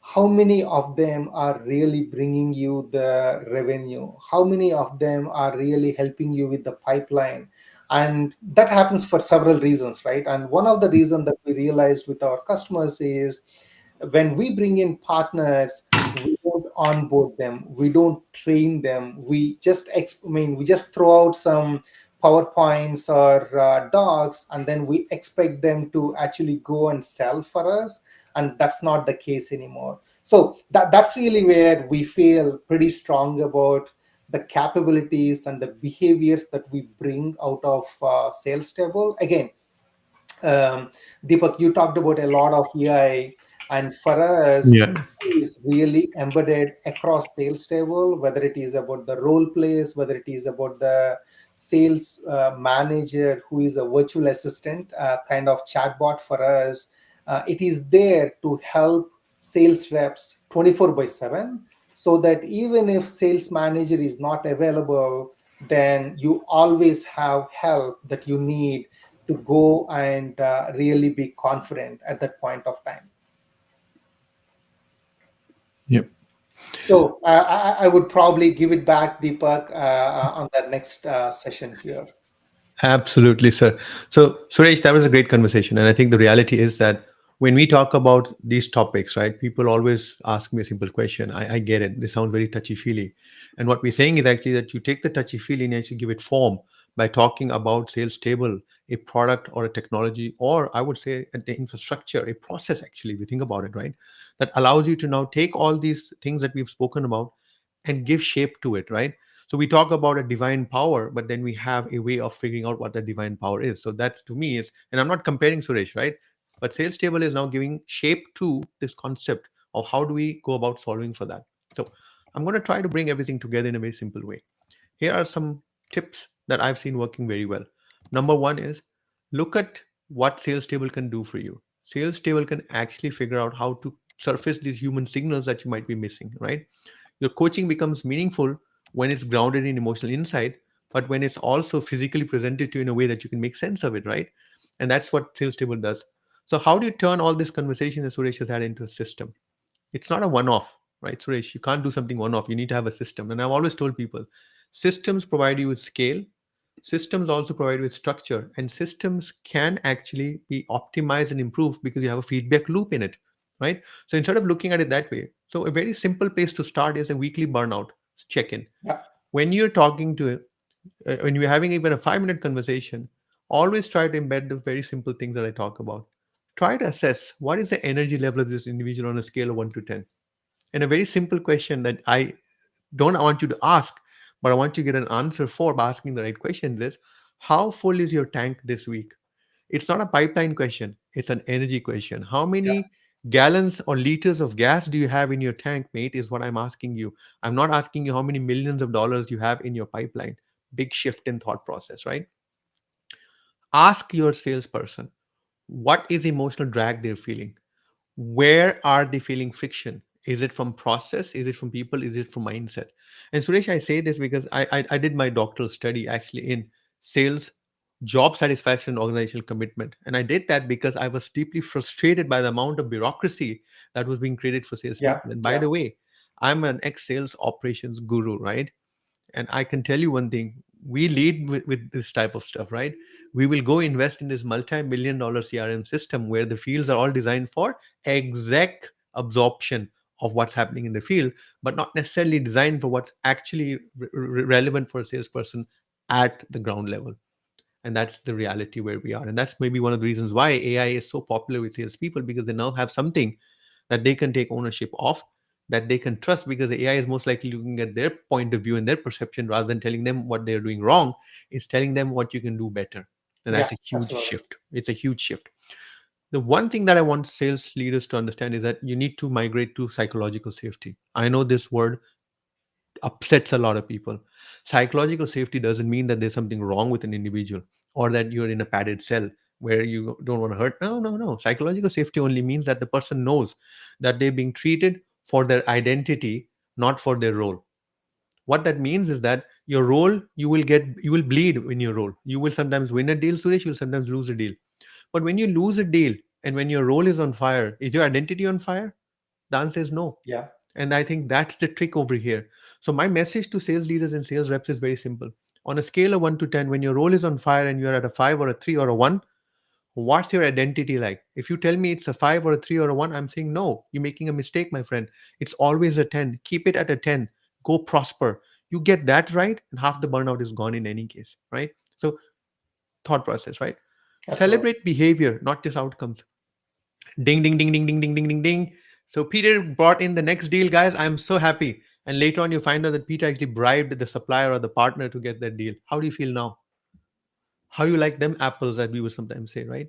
how many of them are really bringing you the revenue? How many of them are really helping you with the pipeline? And that happens for several reasons, right? And one of the reasons that we realized with our customers is, when we bring in partners, we don't onboard them, we don't train them, we just we just throw out some powerpoints or docs, and then we expect them to actually go and sell for us. And that's not the case anymore. So that's really where we feel pretty strong about the capabilities and the behaviors that we bring out of sales table. Again, Deepak, you talked about a lot of AI, and for us, Yeah. is really embedded across sales table, whether it is about the role plays, whether it is about the sales manager who is a virtual assistant kind of chatbot for us. It is there to help sales reps 24 by 7, so that even if sales manager is not available, then you always have help that you need to go and really be confident at that point of time. Yep. So I would probably give it back, Deepak, on the next session here. Absolutely, sir. So, Suresh, that was a great conversation. And I think the reality is that when we talk about these topics, right, people always ask me a simple question. I get it. They sound very touchy feely. And what we're saying is actually that you take the touchy feely and actually give it form by talking about sales table, a product or a technology, or I would say the infrastructure, a process, actually, if you think about it, right, that allows you to now take all these things that we've spoken about and give shape to it, right? So we talk about a divine power, but then we have a way of figuring out what that divine power is. So that's to me is, and I'm not comparing Suresh, right? But Sales Table is now giving shape to this concept of how do we go about solving for that. So I'm going to try to bring everything together in a very simple way. Here are some tips that I've seen working very well. Number one is look at what Sales Table can do for you. Sales Table can actually figure out how to surface these human signals that you might be missing, right? Your coaching becomes meaningful when it's grounded in emotional insight, but when it's also physically presented to you in a way that you can make sense of it, right? And that's what Sales Table does. So, how do you turn all this conversation that Suresh has had into a system? It's not a one off, right, Suresh? You can't do something one off. You need to have a system. And I've always told people systems provide you with scale, systems also provide you with structure, and systems can actually be optimized and improved because you have a feedback loop in it, right? So instead of looking at it that way, so a very simple place to start is a weekly burnout check in. Yeah, When you're talking to, when you're having even a 5 minute conversation, always try to embed the very simple things that I talk about. Try to assess what is the energy level of this individual on a scale of 1 to 10. And a very simple question that I don't want you to ask, but I want you to get an answer for by asking the right questions is how full is your tank this week? It's not a pipeline question, it's an energy question. How yeah, many gallons or liters of gas do you have in your tank, mate? Is what I'm asking you. I'm not asking you how many millions of dollars you have in your pipeline. Big shift in thought process, right? Ask your salesperson what is emotional drag they're feeling. Where are they feeling friction? Is it from process? Is it from people? Is it from mindset? And Suresh, I say this because I did my doctoral study actually in sales, job satisfaction, and organizational commitment. And I did that because I was deeply frustrated by the amount of bureaucracy that was being created for yeah, salespeople. And by yeah, the way, I'm an ex-sales operations guru, right? And I can tell you one thing, we lead with this type of stuff, right? We will go invest in this multi-million dollar CRM system where the fields are all designed for exact absorption of what's happening in the field, but not necessarily designed for what's actually relevant for a salesperson at the ground level. And that's the reality where we are. And that's maybe one of the reasons why AI is so popular with salespeople, because they now have something that they can take ownership of, that they can trust, because the AI is most likely looking at their point of view and their perception rather than telling them what they're doing wrong. It's telling them what you can do better. And yeah, that's a huge absolutely. shift. It's a huge shift. The one thing that I want sales leaders to understand is that you need to migrate to psychological safety. I know this word upsets a lot of people. Psychological safety doesn't mean that there's something wrong with an individual or that you're in a padded cell where you don't want to hurt. No, no, no. Psychological safety only means that the person knows that they're being treated for their identity, not for their role. What that means is that your role, you will bleed in your role. You will sometimes win a deal, Suresh, you'll sometimes lose a deal. But when you lose a deal and when your role is on fire, is your identity on fire? The answer is no. Yeah, And I think that's the trick over here. So my message to sales leaders and sales reps is very simple. On a scale of 1 to 10, when your role is on fire and you're at a 5 or a 3 or a 1, what's your identity like? If you tell me it's a 5 or a 3 or a 1, I'm saying no, you're making a mistake, my friend. It's always a 10. Keep it at a 10. Go prosper. You get that right, and half the burnout is gone in any case, right? So, thought process, right? absolutely. Celebrate behavior, not just outcomes. Ding, ding, ding, ding, ding, ding, ding, ding, ding. So Peter brought in the next deal, guys. I'm so happy. And later on, you find out that Peter actually bribed the supplier or the partner to get that deal. How do you feel now? How you like them apples, that we would sometimes say, right?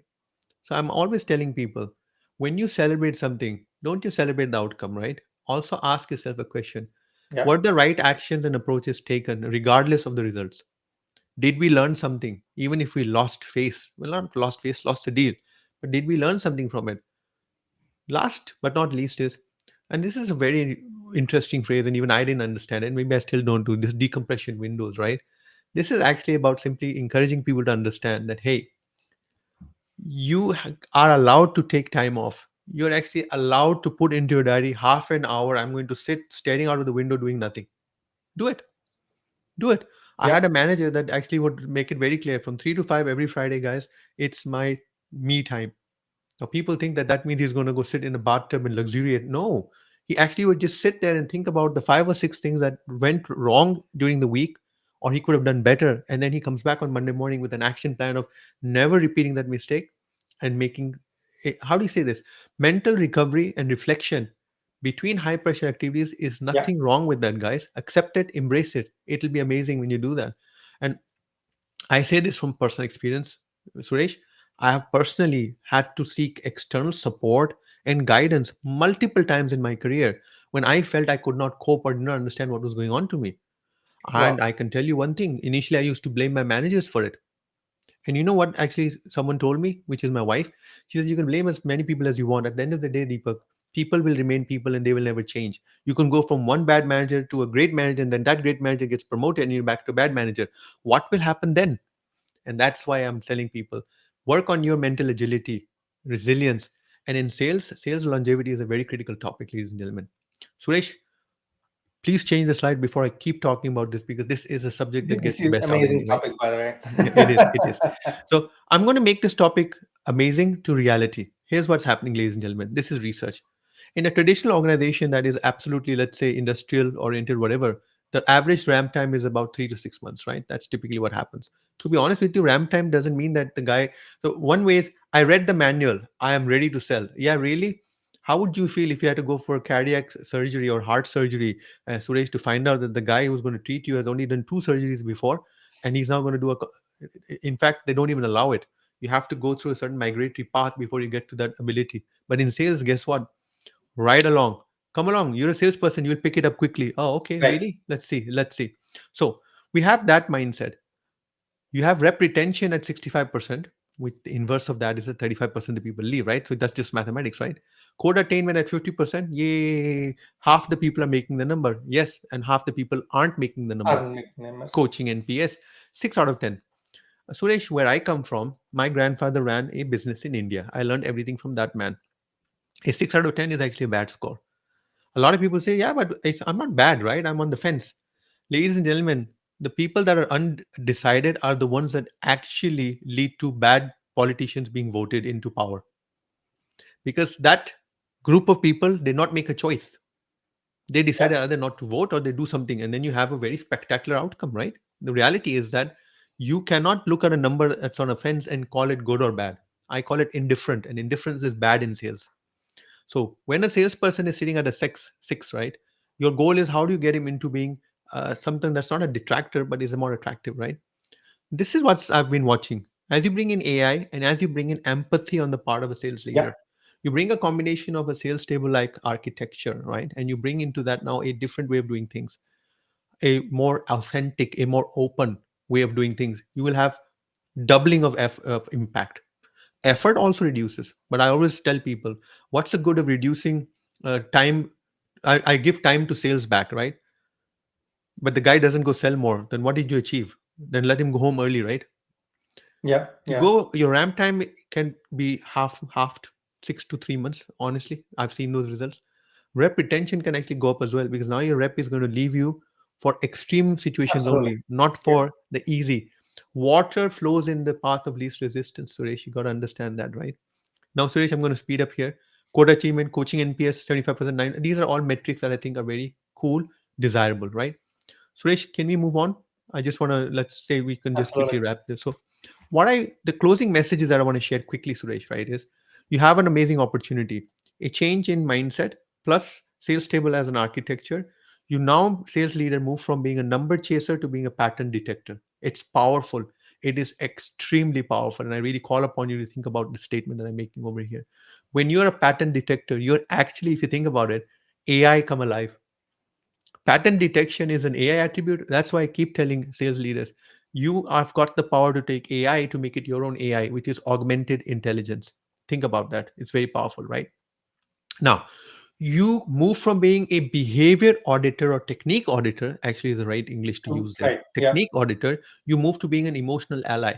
So I'm always telling people, when you celebrate something, don't just celebrate the outcome, right? Also ask yourself a question. Yeah, What are the right actions and approaches taken regardless of the results? Did we learn something? Even if we lost face, well, not lost face, lost a deal, but did we learn something from it? Last but not least is, and this is a very interesting phrase, and even I didn't understand it. Maybe I still don't do this decompression windows, right? This is actually about simply encouraging people to understand that, hey, are allowed to take time off. You're actually allowed to put into your diary half an hour. I'm going to sit staring out of the window doing nothing. Do it. Do it. I had a Yep. manager that actually would make it very clear from 3 to 5 every Friday, guys. It's my me time. Now, people think that that means he's going to go sit in a bathtub and luxuriate. No, he actually would just sit there and think about the 5 or 6 things that went wrong during the week, or he could have done better. And then he comes back on Monday morning with an action plan of never repeating that mistake and making, how do you say this? Mental recovery and reflection between high pressure activities is Yep. nothing wrong with that, guys. Accept it, embrace it. It'll be amazing when you do that. And I say this from personal experience, Suresh. I have personally had to seek external support and guidance multiple times in my career when I felt I could not cope or did not understand what was going on to me. And Wow. I can tell you one thing, initially, I used to blame my managers for it. And you know what? Actually, someone told me, which is my wife. She says, you can blame as many people as you want. At the end of the day, Deepak, people will remain people and they will never change. You can go from one bad manager to a great manager, and then that great manager gets promoted and you're back to a bad manager. What will happen then? And that's why I'm telling people, work on your mental agility, resilience. And in sales longevity is a very critical topic, ladies and gentlemen. Suresh, please change the slide before I keep talking about this, because this is a subject that This gets the is best out of amazing me, right? topic, by the way. Yeah, it is. It is. So I'm going to make this topic amazing to reality. Here's what's happening, ladies and gentlemen. This is research. In a traditional organization that is absolutely, let's say, industrial oriented, whatever, the average ramp time is about 3 to 6 months, right? That's typically what happens. To be honest with you, ramp time doesn't mean that the guy. So one way is, I read the manual, I am ready to sell. Yeah, really? How would you feel if you had to go for cardiac surgery or heart surgery, Suresh, to find out that the guy who's going to treat you has only done 2 surgeries before, and he's now going to do a, in fact, they don't even allow it. You have to go through a certain migratory path before you get to that ability. But in sales, guess what? Right along, come along, you're a salesperson, you'll pick it up quickly. Oh, okay, Right. really? Let's see. So we have that mindset. You have rep retention at 65%, which the inverse of that is that 35% of the people leave, right? So that's just mathematics, right? Code attainment at 50%. Yay. Half the people are making the number. Yes. And half the people aren't making the number. Our nicknames. Coaching NPS, 6 out of 10. Suresh, where I come from, my grandfather ran a business in India. I learned everything from that man. A 6 out of 10 is actually a bad score. A lot of people say, yeah, but I'm not bad, right? I'm on the fence. Ladies and gentlemen, the people that are undecided are the ones that actually lead to bad politicians being voted into power, because that group of people did not make a choice. They decided Yep. either not to vote or they do something, and then you have a very spectacular outcome, right? The reality is that you cannot look at a number that's on a fence and call it good or bad. I call it indifferent, and indifference is bad in sales. So when a salesperson is sitting at a six, right, your goal is how do you get him into being something that's not a detractor but is more attractive, right? This is what I've been watching. As you bring in AI and as you bring in empathy on the part of a sales leader, Yep. you bring a combination of a sales table like architecture, right? And you bring into that now a different way of doing things, a more authentic, a more open way of doing things. You will have doubling of impact. Effort also reduces, but I always tell people, what's the good of reducing time? I give time to sales back, right? But the guy doesn't go sell more, then what did you achieve? Then let him go home early, right? Yep. You Yeah. go, your ramp time can be halved, 6 to 3 months. Honestly, I've seen those results. Rep retention can actually go up as well, because now your rep is going to leave you for extreme situations Absolutely. only, not Yeah. for the easy. Water flows in the path of least resistance, Suresh. You got to understand that, right? Now, Suresh, I'm going to speed up here. Code achievement, coaching NPS, 75%, 9. These are all metrics that I think are very cool, desirable, right? Suresh, can we move on? I just want to, let's say we can just Absolutely. quickly wrap this. So, the closing messages that I want to share quickly, Suresh, right, is you have an amazing opportunity, a change in mindset, plus sales table as an architecture. You now, sales leader, move from being a number chaser to being a pattern detector. It's powerful. It is extremely powerful. And I really call upon you to think about the statement that I'm making over here. When you're a pattern detector, you're actually, if you think about it, AI come alive. Pattern detection is an AI attribute. That's why I keep telling sales leaders, you have got the power to take AI to make it your own AI, which is augmented intelligence. Think about that. It's very powerful, right? Now, you move from being a behavior auditor or technique auditor, actually is the right English to use there, Right. Yeah. technique auditor, you move to being an emotional ally.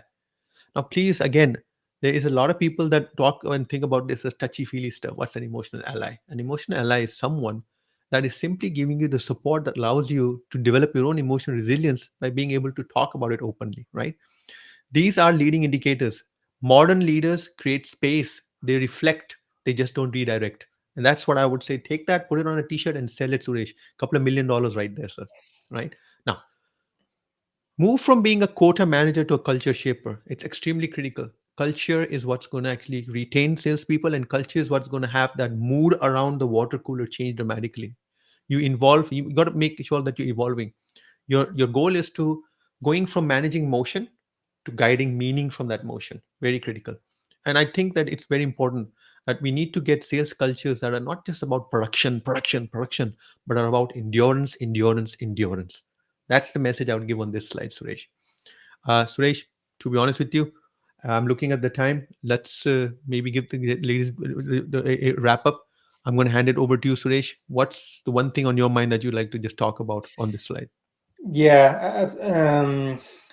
Now, please, again, there is a lot of people that talk and think about this as touchy feely stuff. What's an emotional ally? An emotional ally is someone that is simply giving you the support that allows you to develop your own emotional resilience by being able to talk about it openly, right? These are leading indicators. Modern leaders create space, they reflect, they just don't redirect. And that's what I would say. Take that, put it on a t shirt, and sell it, Suresh. Couple of $1 million right there, sir. Right? Now, move from being a quota manager to a culture shaper. It's extremely critical. Culture is what's going to actually retain salespeople, and culture is what's going to have that mood around the water cooler change dramatically. You involve, you got to make sure that you're evolving. Your goal is to going from managing motion to guiding meaning from that motion. Very critical. And I think that it's very important that we need to get sales cultures that are not just about production, but are about endurance. That's the message I would give on this slide, Suresh. Suresh, to be honest with you, I'm looking at the time. Let's maybe give the ladies a wrap up. I'm going to hand it over to you, Suresh. What's the one thing on your mind that you'd like to just talk about on this slide? Yeah,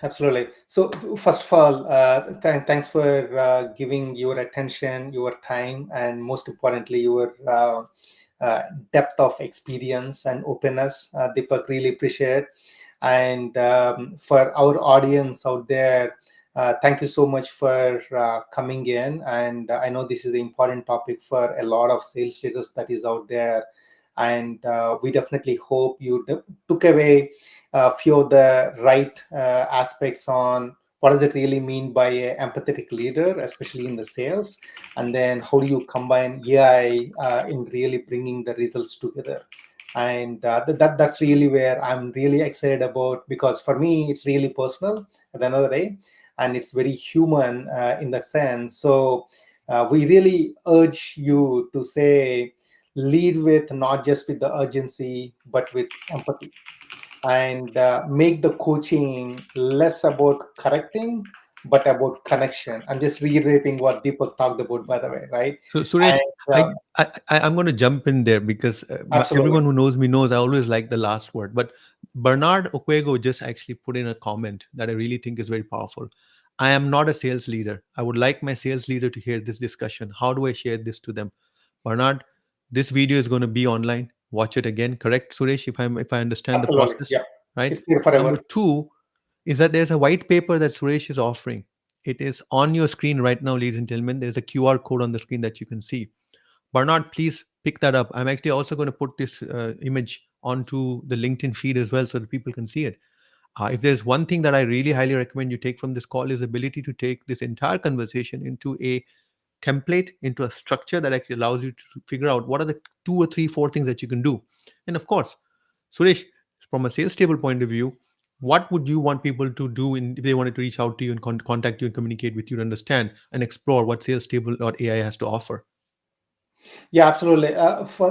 absolutely. So, first of all, thanks for giving your attention, your time, and most importantly, your uh, depth of experience and openness. Deepak, really appreciate. And for our audience out there, thank you so much for coming in. And I know this is an important topic for a lot of sales leaders that is out there. And we definitely hope you took away a few of the right aspects on what does it really mean by an empathetic leader, especially in the sales, and then how do you combine AI in really bringing the results together. And that's really where I'm really excited about, because for me it's really personal at the end of the day, and it's very human in that sense. So we really urge you to say lead with not just with the urgency but with empathy, and make the coaching less about correcting but about connection. I'm just reiterating what Deepak talked about, by the way, right? So Suresh, And I'm going to jump in there because absolutely. everyone who knows me knows I always like the last word. But Bernard Okwego just actually put in a comment that I really think is very powerful. I am not a sales leader. I would like my sales leader to hear this discussion. How do I share this to them? Bernard, this video is going to be online. Watch it again. Correct, Suresh? If I understand the Absolutely. process, Yeah. right? It's there Number forever. two is that there's a white paper that Suresh is offering. It is on your screen right now, ladies and gentlemen. There's a QR code on the screen that you can see. Bernard, please pick that up. I'm actually also going to put this image onto the LinkedIn feed as well so that people can see it. If there's one thing that I really highly recommend you take from this call is the ability to take this entire conversation into a template, into a structure that actually allows you to figure out what are the two or three, four things that you can do. And of course, Suresh, from a sales table point of view, what would you want people to do if they wanted to reach out to you and contact you and communicate with you to understand and explore what SalesTable.ai has to offer? Yeah, absolutely.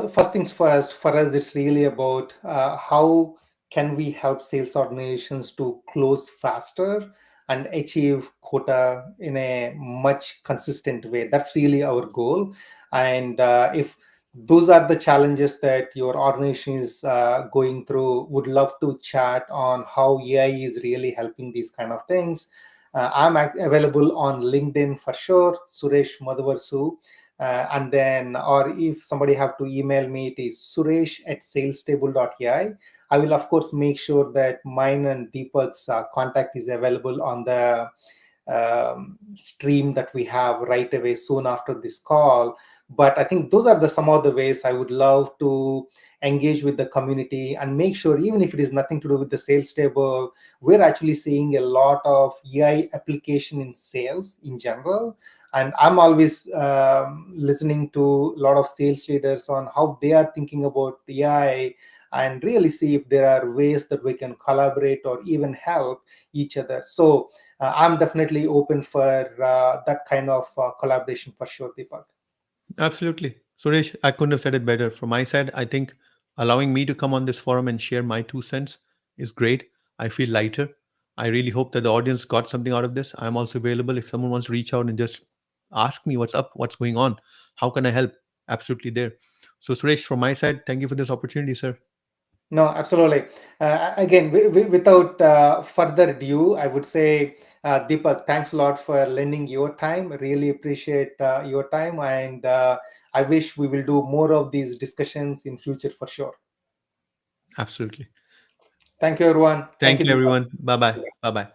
First things first, for us, it's really about how can we help sales organizations to close faster and achieve quota in a much consistent way. That's really our goal. And if those are the challenges that your organization is going through, would love to chat on how AI is really helping these kind of things. I'm available on LinkedIn for sure, Suresh Madhuvarsu, and then, or if somebody have to email me, it is suresh@salestable.ai. I will of course make sure that mine and Deepak's contact is available on the stream that we have right away soon after this call. But I think those are the some of the ways I would love to engage with the community and make sure, even if it is nothing to do with the sales table, we're actually seeing a lot of AI application in sales in general. And I'm always listening to a lot of sales leaders on how they are thinking about AI, and really see if there are ways that we can collaborate or even help each other. So I'm definitely open for that kind of collaboration for sure, Deepak. Absolutely. Suresh, I couldn't have said it better. From my side, I think allowing me to come on this forum and share my 2 cents is great. I feel lighter. I really hope that the audience got something out of this. I'm also available if someone wants to reach out and just ask me what's up, what's going on, how can I help? Absolutely there. So, Suresh, from my side, thank you for this opportunity, sir. No, absolutely. Again, without further ado, I would say, Deepak, thanks a lot for lending your time. Really appreciate your time, and I wish we will do more of these discussions in future for sure. Absolutely. Thank you, everyone. Thank Thank you, you, Deepak. everyone. Bye bye. Bye bye.